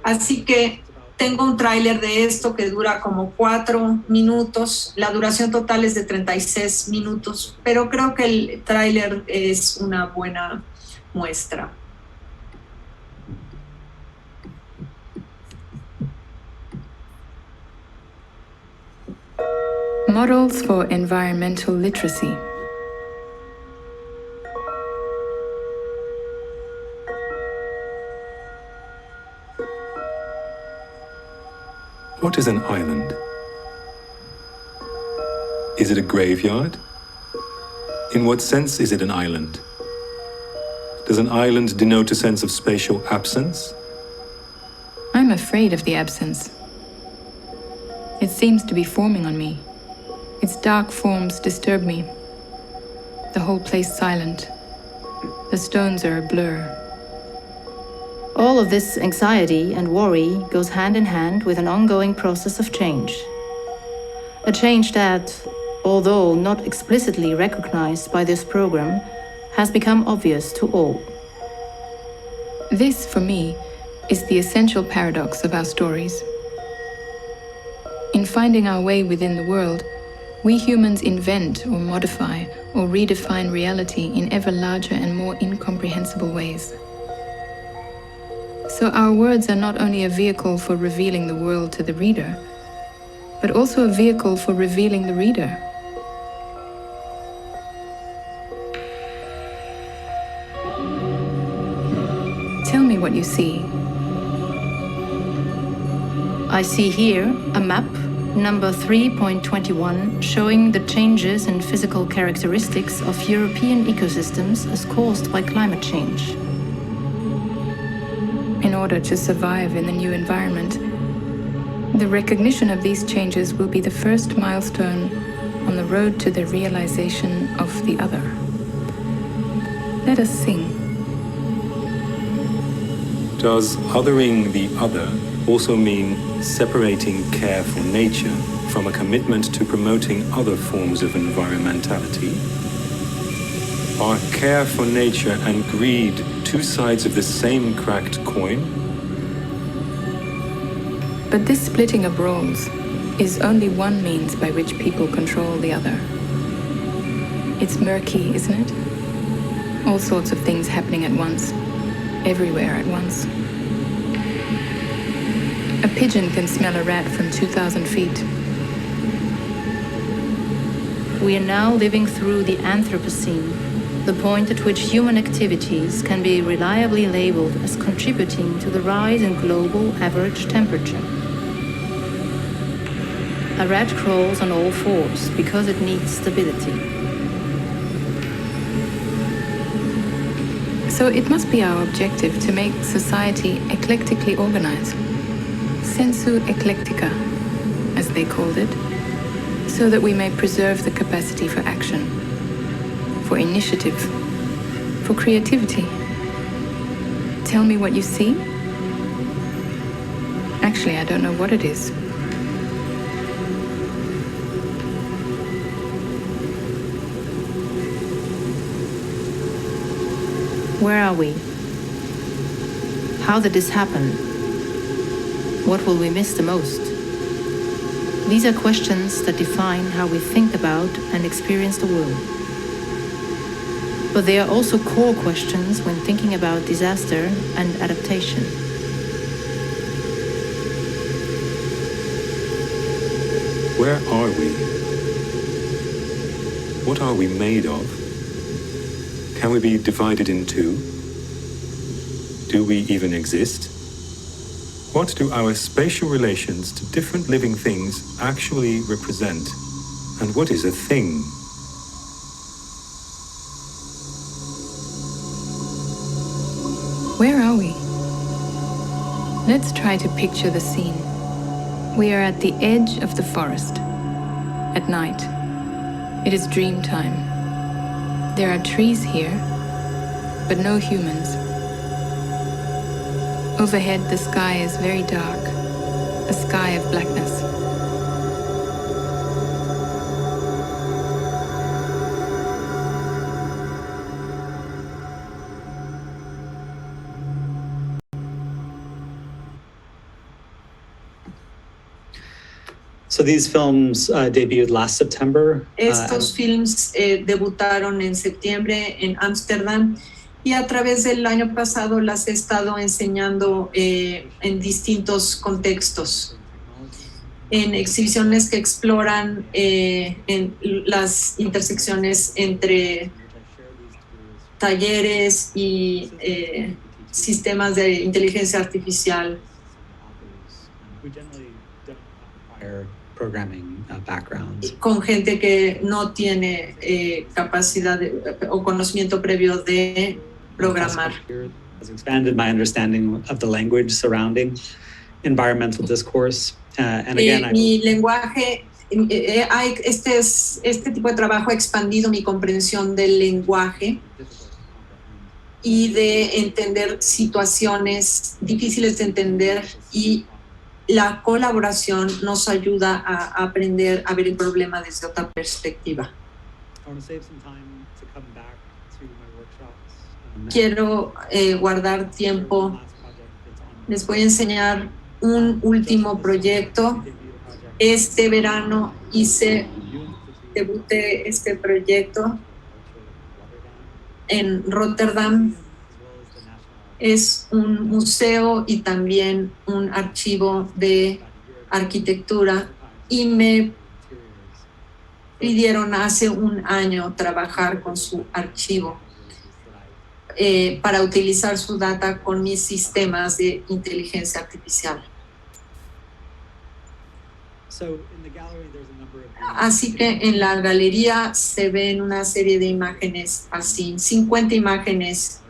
[SPEAKER 2] Así que tengo un tráiler de esto que dura como 4 minutos. La duración total es de 36 minutos, pero creo que el tráiler es una buena muestra.
[SPEAKER 5] Models for Environmental Literacy.
[SPEAKER 6] What is an island? Is it a graveyard? In what sense is it an island? Does an island denote a sense of spatial absence?
[SPEAKER 5] I'm afraid of the absence. It seems to be forming on me. Its dark forms disturb me. The whole place silent. The stones are a blur.
[SPEAKER 7] All of this anxiety and worry goes hand in hand with an ongoing process of change. A change that, although not explicitly recognized by this program, has become obvious to all.
[SPEAKER 5] This, for me, is the essential paradox of our stories. In finding our way within the world, we humans invent or modify or redefine reality in ever larger and more incomprehensible ways. So our words are not only a vehicle for revealing the world to the reader, but also a vehicle for revealing the reader. Tell me what you see.
[SPEAKER 7] I see here a map, number 3.21, showing the changes in physical characteristics of European ecosystems as caused by climate change.
[SPEAKER 5] In order to survive in the new environment, The recognition of these changes will be the first milestone on the road to the realization of the other. Let us sing.
[SPEAKER 6] Does othering the other also mean separating care for nature from a commitment to promoting other forms of environmentality? Are care for nature and greed two sides of the same cracked coin?
[SPEAKER 5] But this splitting of roles is only one means by which people control the other. It's murky, isn't it? All sorts of things happening at once, everywhere at once. A pigeon can smell a rat from 2,000 feet.
[SPEAKER 7] We are now living through the Anthropocene, the point at which human activities can be reliably labeled as contributing to the rise in global average temperature. A rat crawls on all fours because it needs stability.
[SPEAKER 5] So it must be our objective to make society eclectically organized. Sensu eclectica, as they called it, so that we may preserve the capacity for action, for initiative, for creativity. Tell me what you see? Actually, I don't know what it is.
[SPEAKER 7] Where are we? How did this happen? What will we miss the most? These are questions that define how we think about and experience the world. But they are also core questions when thinking about disaster and adaptation.
[SPEAKER 6] Where are we? What are we made of? Can we be divided in two? Do we even exist? What do our spatial relations to different living things actually represent? And what is a thing?
[SPEAKER 5] Where are we? Let's try to picture the scene. We are at the edge of the forest, at night. It is dream time. There are trees here, but no humans. Overhead, the sky is very dark, a sky of blackness.
[SPEAKER 3] So these films debuted last September.
[SPEAKER 2] Estos films debutaron en septiembre en Ámsterdam y a través del año pasado las he estado enseñando en distintos contextos, en exhibiciones que exploran en las intersecciones entre talleres y sistemas de inteligencia artificial.
[SPEAKER 3] Programming backgrounds.
[SPEAKER 2] Con gente que no tiene capacidad o conocimiento previo de programar.
[SPEAKER 3] Has expanded my understanding of the language surrounding environmental discourse. And again,
[SPEAKER 2] Mi lenguaje, este tipo de trabajo ha expandido mi comprensión del lenguaje y de entender situaciones difíciles de entender, y la colaboración nos ayuda a aprender a ver el problema desde otra perspectiva. Quiero guardar tiempo. Les voy a enseñar un último proyecto. Este verano debuté este proyecto en Rotterdam. Es un museo y también un archivo de arquitectura, y me pidieron hace un año trabajar con su archivo para utilizar su data con mis sistemas de inteligencia artificial. Así que en la galería se ven una serie de imágenes así, 50 imágenes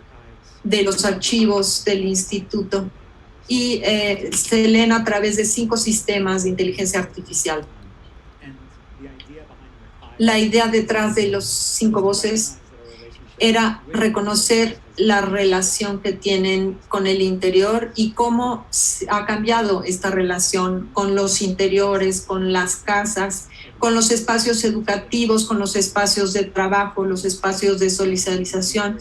[SPEAKER 2] de los archivos del instituto. y se leen a través de 5 sistemas de inteligencia artificial. La idea detrás de los 5 voces era reconocer la relación que tienen con el interior y cómo ha cambiado esta relación con los interiores, con las casas, con los espacios educativos, con los espacios de trabajo, los espacios de socialización.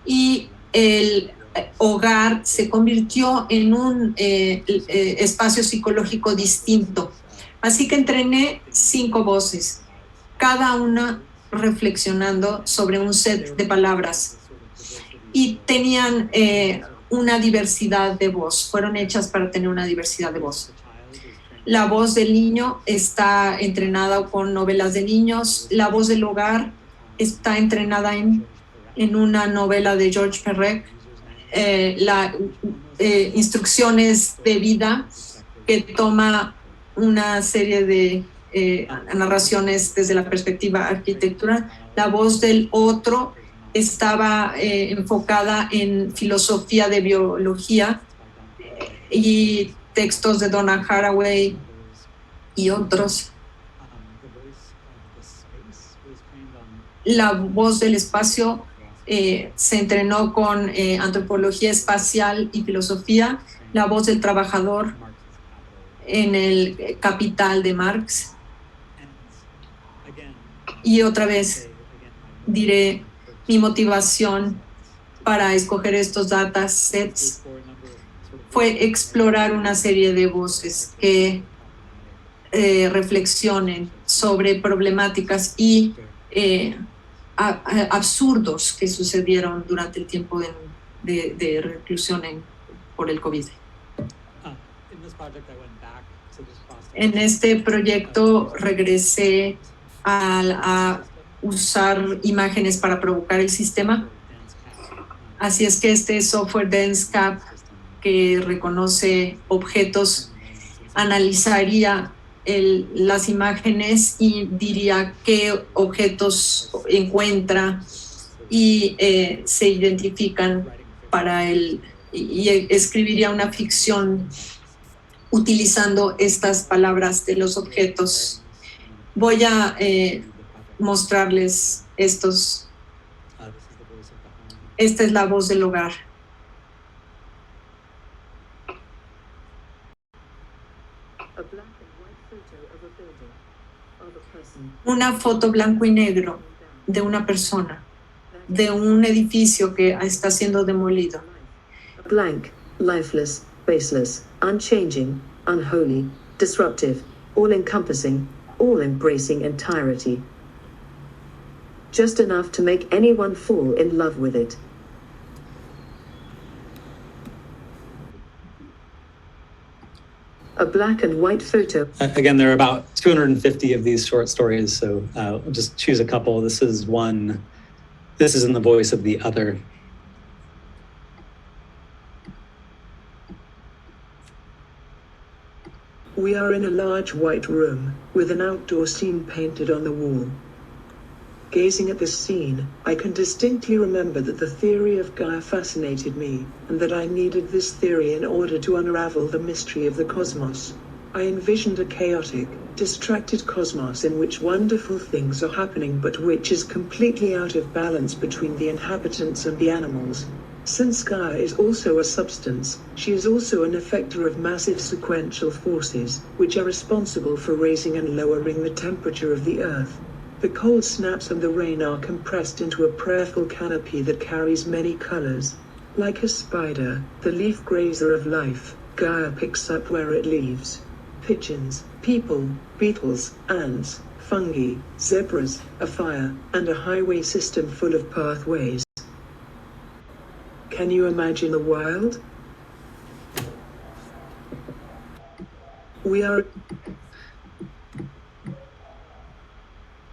[SPEAKER 2] Y el hogar se convirtió en un espacio psicológico distinto. Así que entrené 5 voces, cada una reflexionando sobre un set de palabras. Y tenían una diversidad de voz, fueron hechas para tener una diversidad de voz. La voz del niño está entrenada con novelas de niños, la voz del hogar está entrenada en una novela de George Perec, instrucciones de vida, que toma una serie de narraciones desde la perspectiva arquitectural. La voz del otro estaba enfocada en filosofía de biología y textos de Donna Haraway y otros. La voz del espacio se entrenó con antropología espacial y filosofía. La voz del trabajador en el Capital de Marx. Y otra vez diré mi motivación para escoger estos datasets fue explorar una serie de voces que reflexionen sobre problemáticas y absurdos que sucedieron durante el tiempo de reclusión por el COVID. En este proyecto regresé a usar imágenes para provocar el sistema. Así es que este software DanceCap, que reconoce objetos, analizaría las imágenes y diría qué objetos encuentra y se identifican para él, y escribiría una ficción utilizando estas palabras de los objetos. Voy a mostrarles estos. Esta es la voz del hogar. Una foto blanco y negro de una persona, de un edificio que está siendo demolido.
[SPEAKER 8] Blank, lifeless, baseless, unchanging, unholy, disruptive, all-encompassing, all-embracing entirety. Just enough to make anyone fall in love with it. A black and white photo.
[SPEAKER 3] Again, there are about 250 of these short stories, so I'll just choose a couple. This is one. This is in the voice of the other.
[SPEAKER 9] We are in a large white room, with an outdoor scene painted on the wall. Gazing at this scene, I can distinctly remember that the theory of Gaia fascinated me, and that I needed this theory in order to unravel the mystery of the cosmos. I envisioned a chaotic, distracted cosmos in which wonderful things are happening but which is completely out of balance between the inhabitants and the animals. Since Gaia is also a substance, she is also an effector of massive sequential forces, which are responsible for raising and lowering the temperature of the Earth. The cold snaps and the rain are compressed into a prayerful canopy that carries many colors. Like a spider, the leaf grazer of life, Gaia picks up where it leaves. Pigeons, people, beetles, ants, fungi, zebras, a fire, and a highway system full of pathways. Can you imagine the wild? We are...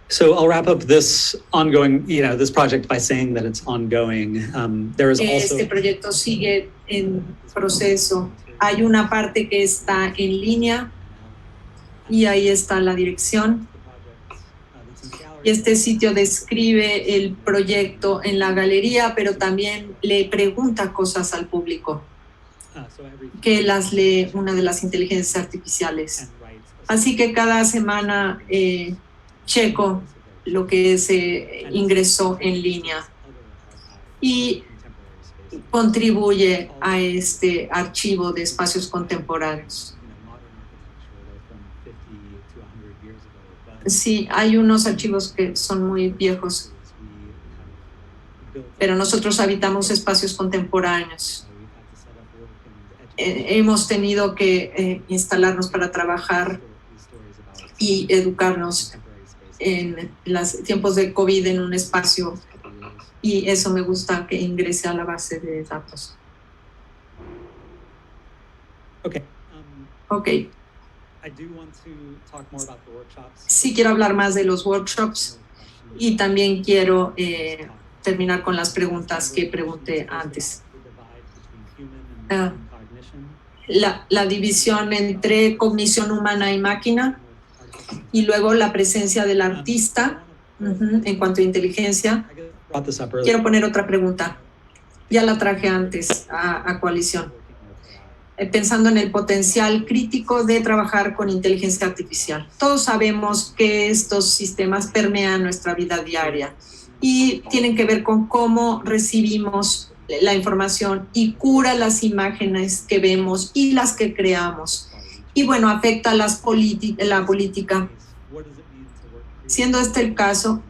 [SPEAKER 3] So I'll wrap up this ongoing, this project by saying that it's ongoing. There is also...
[SPEAKER 2] Este proyecto sigue en proceso. Hay una parte que está en línea y ahí está la dirección. Y este sitio describe el proyecto en la galería, pero también le pregunta cosas al público. que las lee una de las inteligencias artificiales. Así que cada semana checo lo que se ingresó en línea y contribuye a este archivo de espacios contemporáneos. Sí, hay unos archivos que son muy viejos, pero nosotros habitamos espacios contemporáneos. Hemos tenido que instalarnos para trabajar y educarnos en los tiempos de COVID en un espacio, y eso me gusta que ingrese a la base de datos. Ok. Sí quiero hablar más de los workshops y también quiero terminar con las preguntas que pregunté antes. La división entre cognición humana y máquina, y luego la presencia del artista en cuanto a inteligencia. Quiero poner otra pregunta. Ya la traje antes a Coalición. Pensando en el potencial crítico de trabajar con inteligencia artificial. Todos sabemos que estos sistemas permean nuestra vida diaria y tienen que ver con cómo recibimos la información y cura las imágenes que vemos y las que creamos. Y bueno, afecta la política. Siendo este el caso,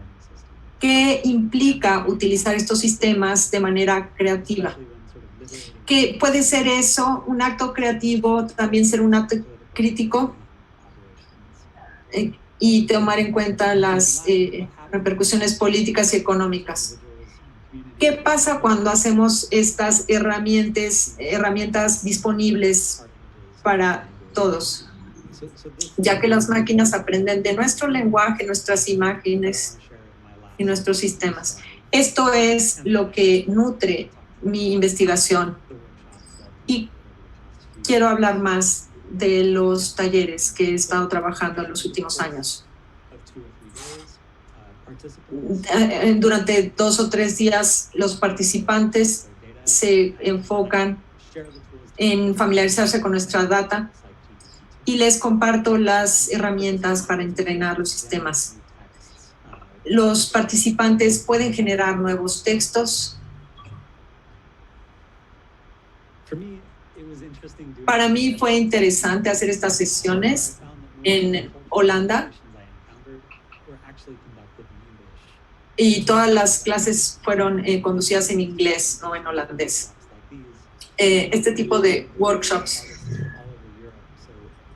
[SPEAKER 2] ¿qué implica utilizar estos sistemas de manera creativa? ¿Qué puede ser eso, un acto creativo, también ser un acto crítico? Y tomar en cuenta las repercusiones políticas y económicas. ¿Qué pasa cuando hacemos estas herramientas disponibles para todos? Ya que las máquinas aprenden de nuestro lenguaje, nuestras imágenes y nuestros sistemas. Esto es lo que nutre mi investigación. Y quiero hablar más de los talleres que he estado trabajando en los últimos años. Durante 2 o 3 días, los participantes se enfocan en familiarizarse con nuestra data y les comparto las herramientas para entrenar los sistemas. Los participantes pueden generar nuevos textos. Para mí fue interesante hacer estas sesiones en Holanda y todas las clases fueron conducidas en inglés, no en holandés. Este tipo de workshops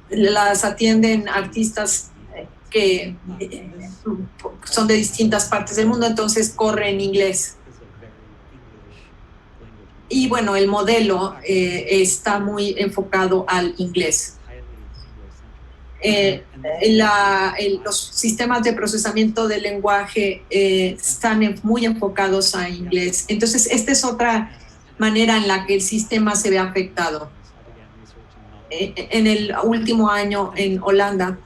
[SPEAKER 2] las atienden artistas que son de distintas partes del mundo, entonces corre en inglés. Y bueno, el modelo está muy enfocado al inglés. Los sistemas de procesamiento del lenguaje están muy enfocados a inglés. Entonces, esta es otra manera en la que el sistema se ve afectado. En el último año en Holanda,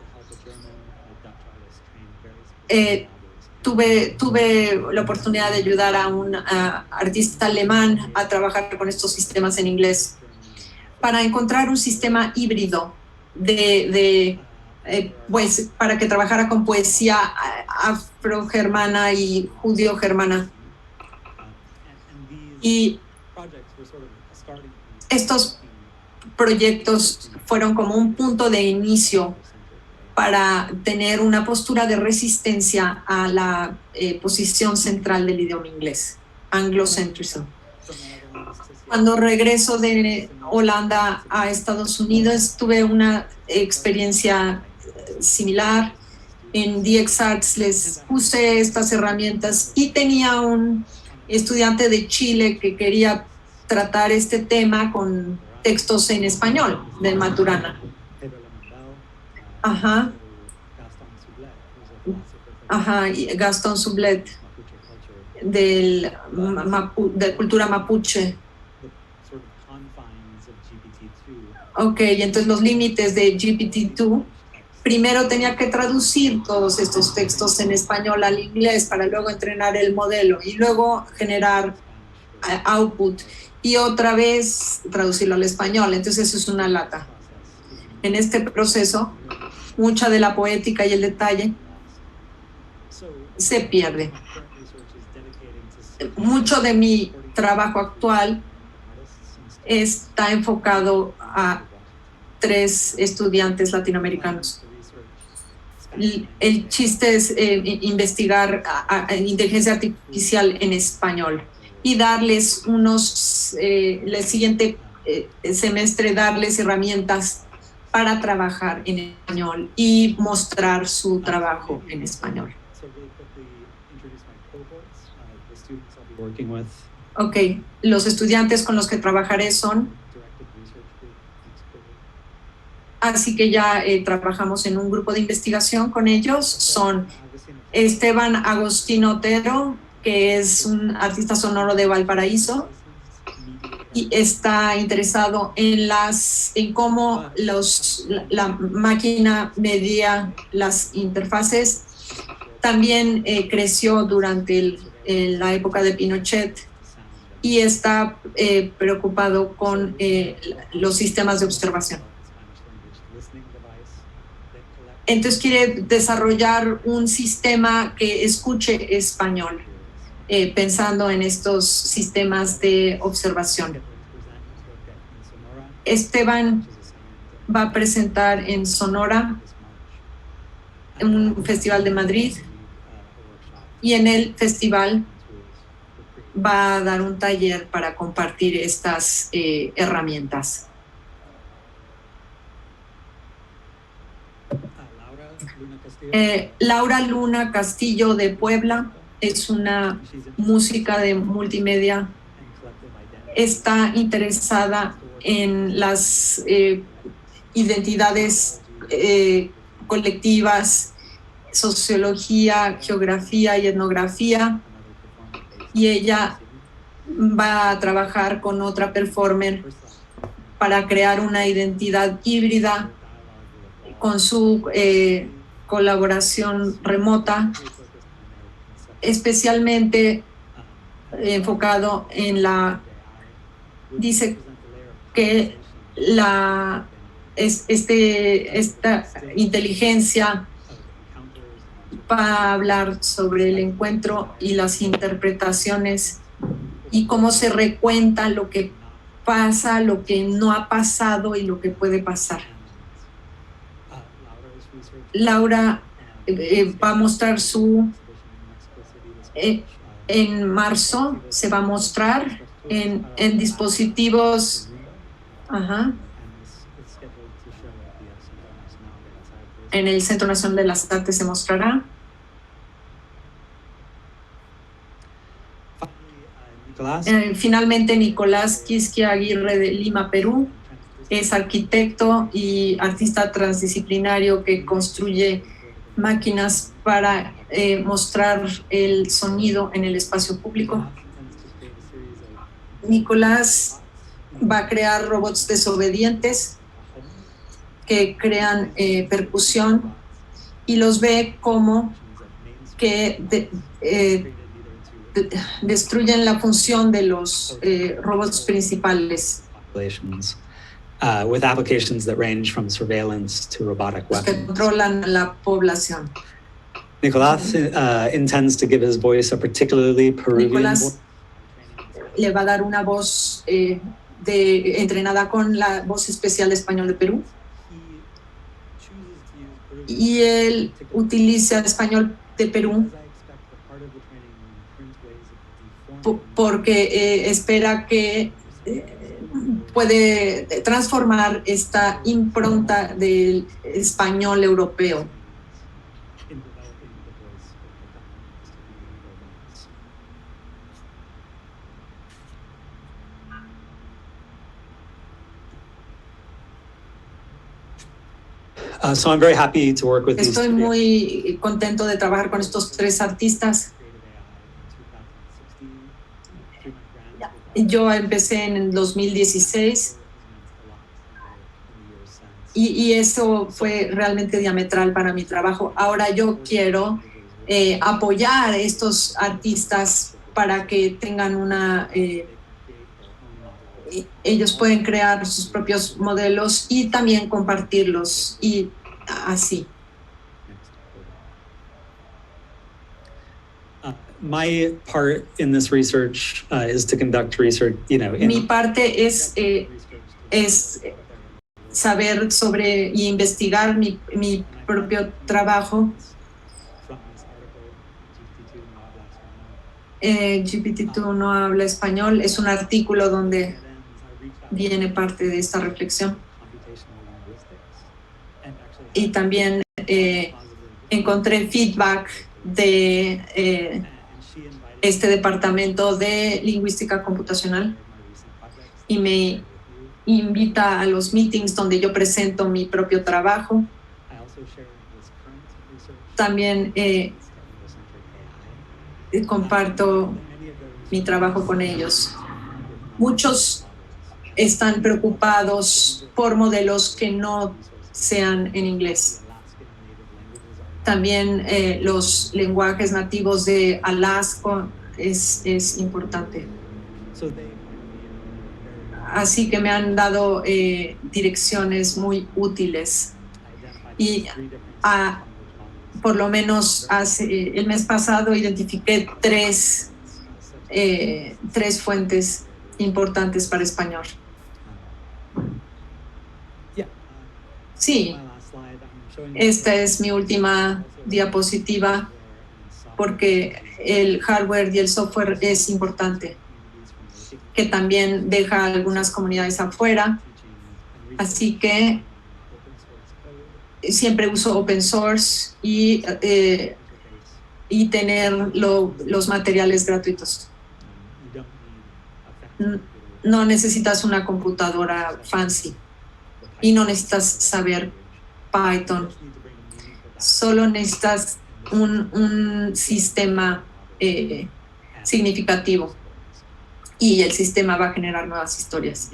[SPEAKER 2] tuve la oportunidad de ayudar a un artista alemán a trabajar con estos sistemas en inglés para encontrar un sistema híbrido pues, para que trabajara con poesía afrogermana y judío-germana. Y estos proyectos fueron como un punto de inicio para tener una postura de resistencia a la posición central del idioma inglés, anglocentrism. Cuando regreso de Holanda a Estados Unidos, tuve una experiencia similar. En DxArts les puse estas herramientas y tenía un estudiante de Chile que quería tratar este tema con textos en español de Maturana. Y Gastón Sublet de cultura mapuche. Ok, entonces los límites de GPT-2, primero tenía que traducir todos estos textos en español al inglés para luego entrenar el modelo y luego generar output y otra vez traducirlo al español. Entonces eso es una lata. En este proceso, mucha de la poética y el detalle se pierde. Mucho de mi trabajo actual está enfocado a 3 estudiantes latinoamericanos. El chiste es investigar a inteligencia artificial en español y darles el siguiente semestre, darles herramientas para trabajar en español y mostrar su trabajo en español. Ok, los estudiantes con los que trabajaré son, así que ya trabajamos en un grupo de investigación con ellos, son Esteban Agostino Otero, que es un artista sonoro de Valparaíso y está interesado en cómo la máquina media las interfaces. También creció durante la época de Pinochet y está preocupado con los sistemas de observación. Entonces quiere desarrollar un sistema que escuche español, pensando en estos sistemas de observación. Esteban va a presentar en Sonora, en un festival de Madrid, y en el festival va a dar un taller para compartir estas herramientas. Laura Luna Castillo de Puebla es una música de multimedia. Está interesada en las identidades colectivas, sociología, geografía y etnografía, y ella va a trabajar con otra performer para crear una identidad híbrida con su colaboración remota, especialmente enfocado en dice que esta inteligencia va a hablar sobre el encuentro y las interpretaciones y cómo se recuenta lo que pasa, lo que no ha pasado y lo que puede pasar. Laura va a mostrar en marzo, se va a mostrar en dispositivos. En el Centro Nacional de las Artes se mostrará. Finalmente, Nicolás Quisquia Aguirre de Lima, Perú, es arquitecto y artista transdisciplinario que construye máquinas para mostrar el sonido en el espacio público. Nicolás va a crear robots desobedientes que crean percusión y los ve como que destruyen la función de los robots principales.
[SPEAKER 3] With applications that range from surveillance to robotic
[SPEAKER 2] Que
[SPEAKER 3] weapons.
[SPEAKER 2] controlan la población.
[SPEAKER 3] Nicolás intends to give his voice a particularly Peruvian
[SPEAKER 2] Nicolás le va a dar una voz entrenada con la voz especial de español de Perú. Y él utiliza español de Perú porque espera que puede transformar esta impronta del español europeo.
[SPEAKER 3] So I'm very happy to work with
[SPEAKER 2] Estoy
[SPEAKER 3] these
[SPEAKER 2] muy contento de trabajar con estos 3 artistas. Yo empecé en el 2016 y eso fue realmente diametral para mi trabajo. Ahora yo quiero apoyar a estos artistas para que tengan una ellos pueden crear sus propios modelos y también compartirlos y así.
[SPEAKER 3] My part in this research is to conduct research,
[SPEAKER 2] Mi parte es saber sobre y investigar mi propio trabajo. GPT-2 no habla español, es un artículo donde viene parte de esta reflexión. Y también encontré feedback de este departamento de lingüística computacional y me invita a los meetings donde yo presento mi propio trabajo. También comparto mi trabajo con ellos. Muchos están preocupados por modelos que no sean en inglés. También los lenguajes nativos de Alaska es importante. Así que me han dado direcciones muy útiles. Y por lo menos el mes pasado identifiqué tres fuentes importantes para español. Sí, esta es mi última diapositiva porque el hardware y el software es importante, que también deja algunas comunidades afuera. Así que siempre uso open source y tener los materiales gratuitos. No necesitas una computadora fancy y no necesitas saber Python. Solo necesitas un sistema significativo y el sistema va a generar nuevas historias.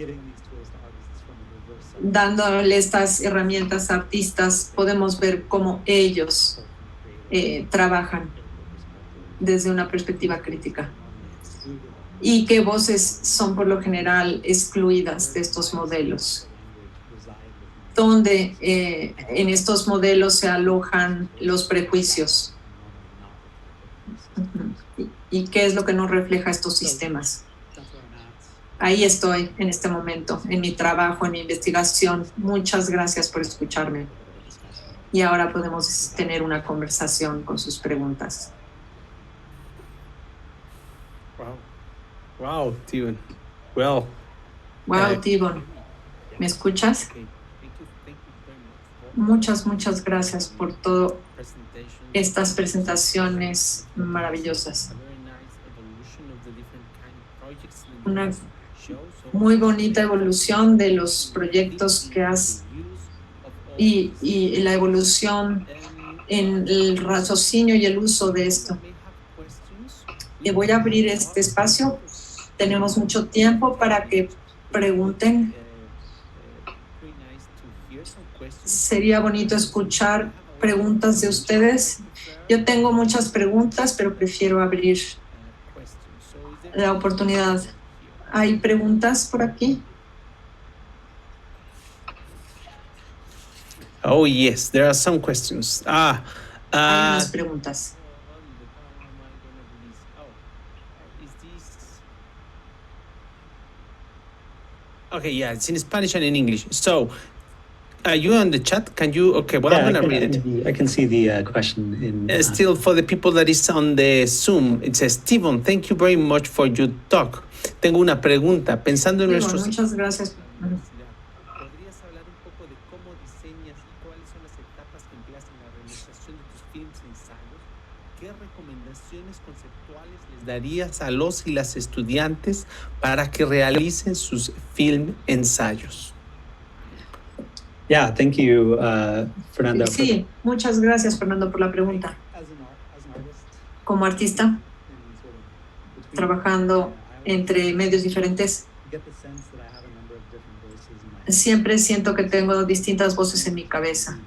[SPEAKER 2] Dándole estas herramientas a artistas, podemos ver cómo ellos trabajan desde una perspectiva crítica y qué voces son por lo general excluidas de estos modelos, donde en estos modelos se alojan los prejuicios y qué es lo que nos refleja estos sistemas. Ahí estoy en este momento, en mi trabajo, en mi investigación. Muchas gracias por escucharme. Y ahora podemos tener una conversación con sus preguntas.
[SPEAKER 1] Wow, Tivon. Well.
[SPEAKER 2] Wow, Tivon. ¿Me escuchas? Muchas gracias por todas estas presentaciones maravillosas. Una muy bonita evolución de los proyectos que has y la evolución en el raciocinio y el uso de esto. Y voy a abrir este espacio. Tenemos mucho tiempo para que pregunten. Sería bonito escuchar preguntas de ustedes. Yo tengo muchas preguntas, pero prefiero abrir la oportunidad. ¿Hay preguntas por aquí?
[SPEAKER 1] Oh, yes, there are some questions.
[SPEAKER 2] Hay unas preguntas.
[SPEAKER 1] Okay, yeah, it's in Spanish and in English. So, are you on the chat? Can you? Okay, well, I'm going to read it.
[SPEAKER 3] I can see the question in...
[SPEAKER 1] Still, for the people that is on the Zoom, it says, Tivon, thank you very much for your talk. Tengo una pregunta. Pensando en nuestros...
[SPEAKER 2] Muchas gracias.
[SPEAKER 1] ¿Podrías hablar un poco de cómo diseñas y cuáles son las etapas que empleas en la realización de tus films e ensayos? ¿Qué recomendaciones conceptuales les darías a los y las estudiantes para que realicen sus film ensayos?
[SPEAKER 3] Yeah, thank you, Fernando.
[SPEAKER 2] Sí, muchas gracias, Fernando, por la pregunta. Como artista, trabajando entre medios diferentes, siempre siento que tengo distintas voces en mi cabeza.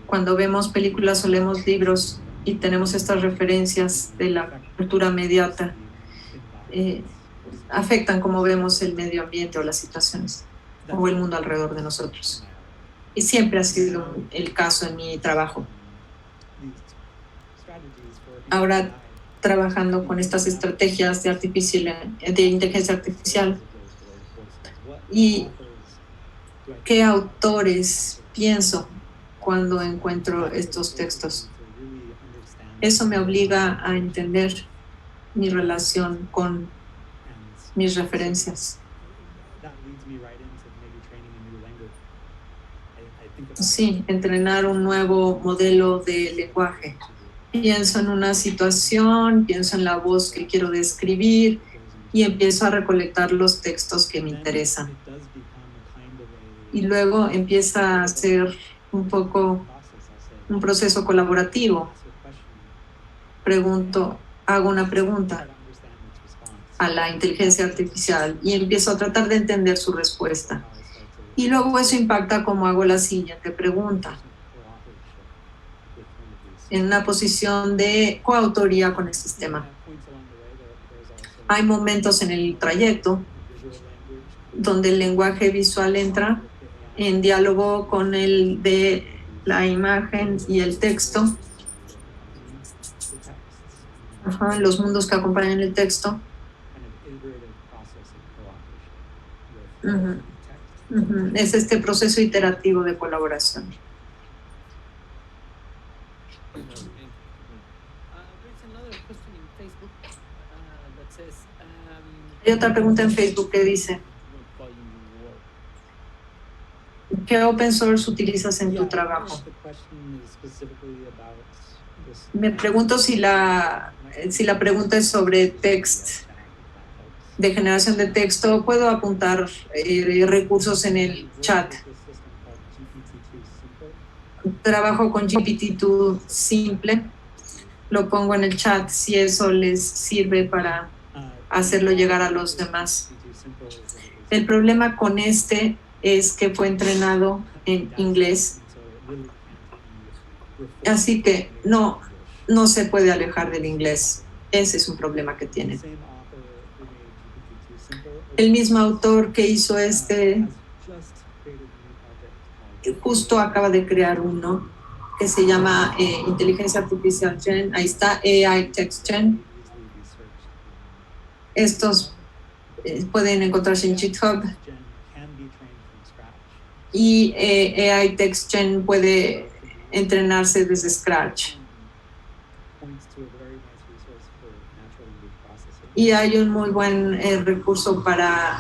[SPEAKER 2] Cuando vemos películas o leemos libros y tenemos estas referencias de la cultura mediata, afectan cómo vemos el medio ambiente o las situaciones o el mundo alrededor de nosotros. Y siempre ha sido el caso en mi trabajo. Ahora, trabajando con estas estrategias de inteligencia artificial, y qué autores pienso cuando encuentro estos textos. Eso me obliga a entender mi relación con mis referencias. Sí, entrenar un nuevo modelo de lenguaje. Pienso en una situación, pienso en la voz que quiero describir y empiezo a recolectar los textos que me interesan. Y luego empieza a ser un poco un proceso colaborativo. Hago una pregunta a la inteligencia artificial y empiezo a tratar de entender su respuesta. Y luego eso impacta cómo hago la siguiente pregunta, en una posición de coautoría con el sistema. Hay momentos en el trayecto donde el lenguaje visual entra en diálogo con el de la imagen y el texto. Los mundos que acompañan el texto. Es este proceso iterativo de colaboración. Hay otra pregunta en Facebook que dice: ¿qué open source utilizas en tu trabajo? Me pregunto si la pregunta es sobre de generación de texto. Puedo apuntar recursos en el chat. Trabajo con GPT-2 simple. Lo pongo en el chat si eso les sirve para hacerlo llegar a los demás. El problema con este es que fue entrenado en inglés. Así que no se puede alejar del inglés. Ese es un problema que tiene. El mismo autor que hizo justo acaba de crear uno que se llama Inteligencia Artificial Gen. Ahí está, AI Text Gen. Estos pueden encontrarse en GitHub. Y AI Text Gen puede entrenarse desde Scratch. Y hay un muy buen recurso para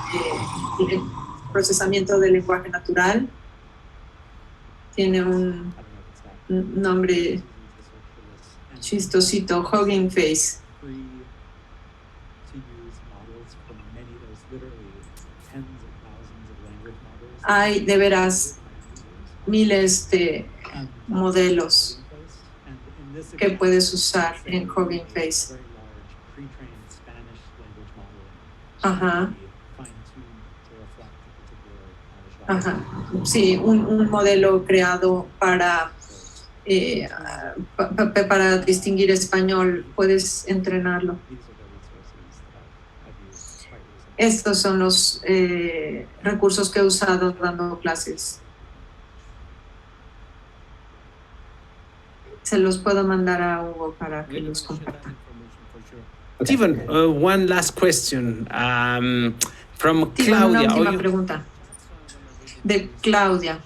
[SPEAKER 2] el procesamiento del lenguaje natural. Tiene un nombre chistosito, Hugging Face. Hay de veras miles de modelos que puedes usar en Hugging Face. Sí, un modelo creado para distinguir español, puedes entrenarlo. Estos son los recursos que he usado dando clases. Se los puedo mandar a Hugo para que los compartan.
[SPEAKER 1] Stephen, one last question from
[SPEAKER 2] Stephen,
[SPEAKER 1] Claudia.
[SPEAKER 2] una última pregunta de Claudia.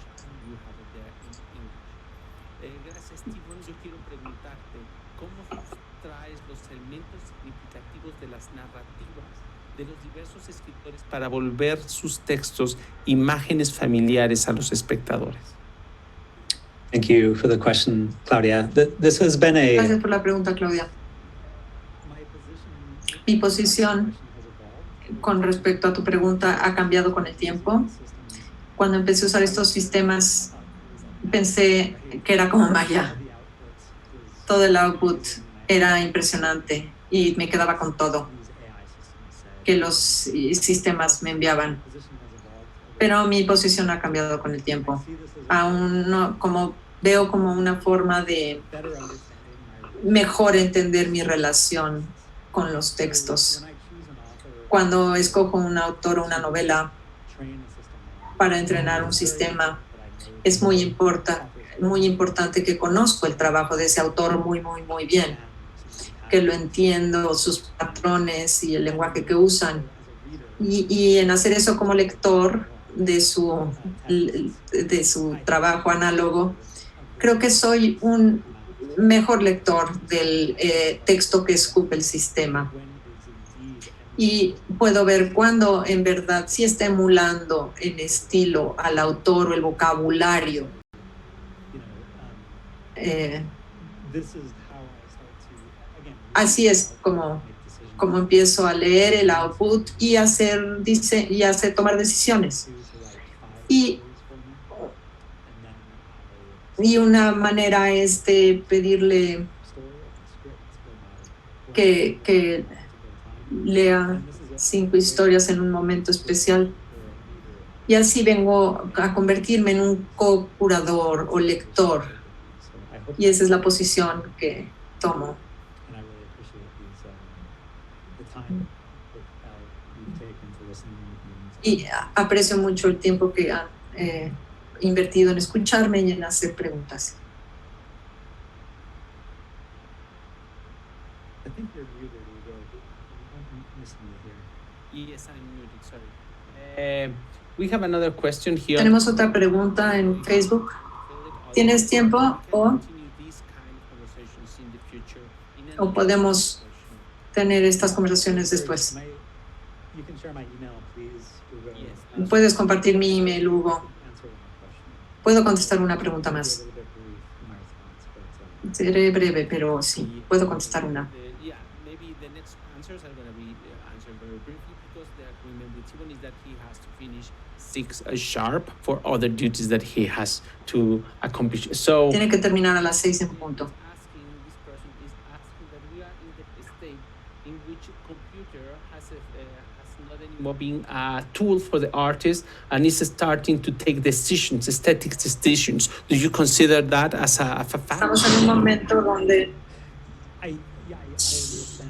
[SPEAKER 1] Gracias, Stephen. Yo quiero preguntarte, ¿cómo extraes los elementos significativos de las narrativas de los diversos escritores para volver sus textos imágenes familiares a los espectadores?
[SPEAKER 3] Thank you for the question, Claudia. This has been
[SPEAKER 2] Gracias por la pregunta, Claudia. Mi posición con respecto a tu pregunta ha cambiado con el tiempo. Cuando empecé a usar estos sistemas, pensé que era como magia. Todo el output era impresionante y me quedaba con todo que los sistemas me enviaban. Pero mi posición ha cambiado con el tiempo. Aún no, veo como una forma de mejor entender mi relación con los textos. cuando escojo un autor o una novela para entrenar un sistema, es muy importante que conozco el trabajo de ese autor muy bien, que lo entiendo, sus patrones y el lenguaje que usan. Y en hacer eso como lector de su trabajo análogo, creo que soy un mejor lector del texto que escupe el sistema. Y puedo ver cuando en verdad sí está emulando en estilo al autor o el vocabulario. Así es como empiezo a leer el output y tomar decisiones. Y una manera es de pedirle que lea 5 historias en un momento especial. Y así vengo a convertirme en un co-curador o lector. Y esa es la posición que tomo. Y aprecio mucho el tiempo que han invertido en escucharme y en hacer preguntas.
[SPEAKER 1] Yes, I'm muted, sorry. We have another question here.
[SPEAKER 2] Tenemos otra pregunta en Facebook. ¿Tienes tiempo o podemos tener estas conversaciones después? Puedes compartir mi email, Hugo. Puedo contestar una pregunta más. Seré breve, pero sí, puedo contestar una.
[SPEAKER 1] Sharp for other duties that he has to accomplish. So
[SPEAKER 2] tiene que terminar a las 6 en punto.
[SPEAKER 1] Being a tool for the artist and is starting to take decisions, aesthetic decisions. Do you consider that as a fact?
[SPEAKER 2] Estamos en un momento donde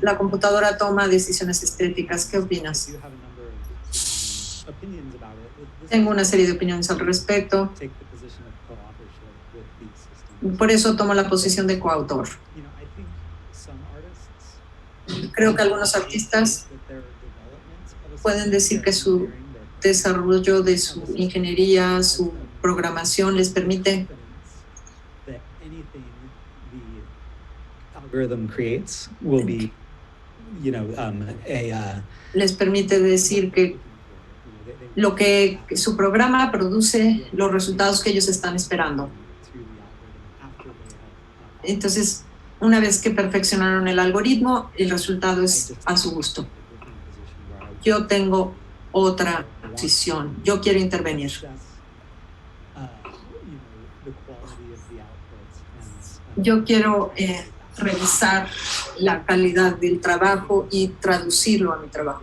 [SPEAKER 2] la computadora toma decisiones estéticas. ¿Qué opinas? Tengo una serie de opiniones al respecto. Por eso tomo la posición de coautor. Creo que algunos artistas pueden decir que su desarrollo de su ingeniería, su programación les permite les permite decir que lo que su programa produce los resultados que ellos están esperando. Entonces, una vez que perfeccionaron el algoritmo, el resultado es a su gusto. Yo tengo otra posición. Yo quiero intervenir. Yo quiero revisar la calidad del trabajo y traducirlo a mi trabajo.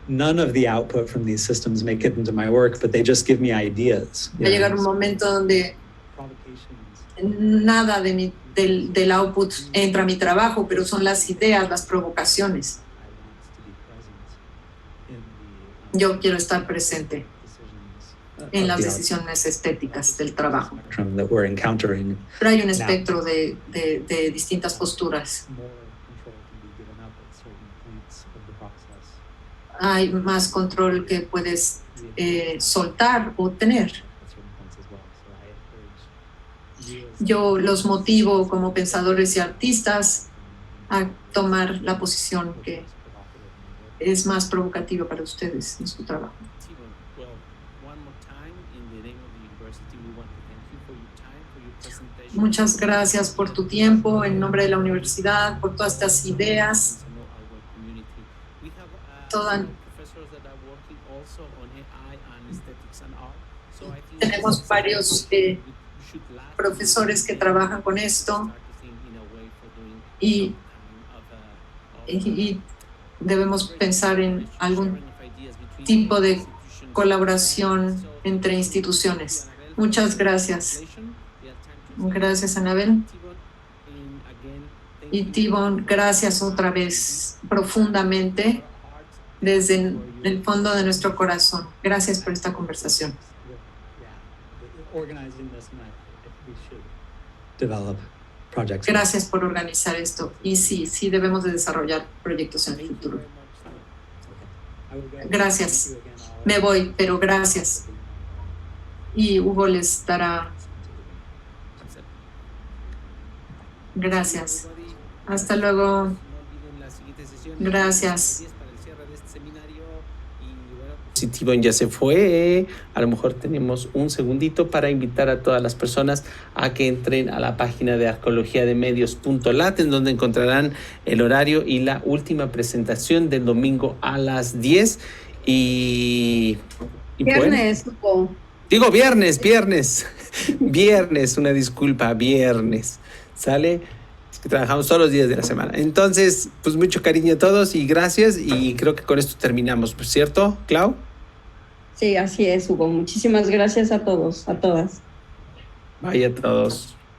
[SPEAKER 3] None of the output from these systems make it into my work, but they just give me ideas.
[SPEAKER 2] Va a llegar un momento donde nada del output entra a mi trabajo, pero son las ideas, las provocaciones. Yo quiero estar presente en las decisiones estéticas del trabajo. Pero hay un espectro de distintas posturas. Hay más control que puedes soltar o tener. Yo los motivo como pensadores y artistas a tomar la posición que es más provocativa para ustedes en su trabajo. Muchas gracias por tu tiempo en nombre de la universidad, por todas estas ideas. Tenemos varios profesores que trabajan con esto y debemos pensar en algún tipo de colaboración entre instituciones. Muchas gracias. Gracias, Anabel. Y T-Bone, gracias otra vez, profundamente, desde el fondo de nuestro corazón. Gracias por esta conversación.
[SPEAKER 3] Organizing this might, we should develop projects.
[SPEAKER 2] Gracias por organizar esto. Y sí debemos de desarrollar proyectos en el futuro. Gracias. Me voy, pero gracias. Y Hugo les dará. Gracias. Hasta luego. Gracias.
[SPEAKER 1] Si T-Bone ya se fue, a lo mejor tenemos un segundito para invitar a todas las personas a que entren a la página de arqueologiademedios.lat, en donde encontrarán el horario y la última presentación del domingo a las 10. Y
[SPEAKER 10] Viernes,
[SPEAKER 1] bueno, digo viernes, una disculpa, viernes, ¿sale? Es que trabajamos todos los días de la semana. Entonces, pues mucho cariño a todos y gracias, y creo que con esto terminamos, ¿cierto, Clau?
[SPEAKER 10] Sí, así es, Hugo. Muchísimas gracias a todos, a todas.
[SPEAKER 1] Vaya a todos.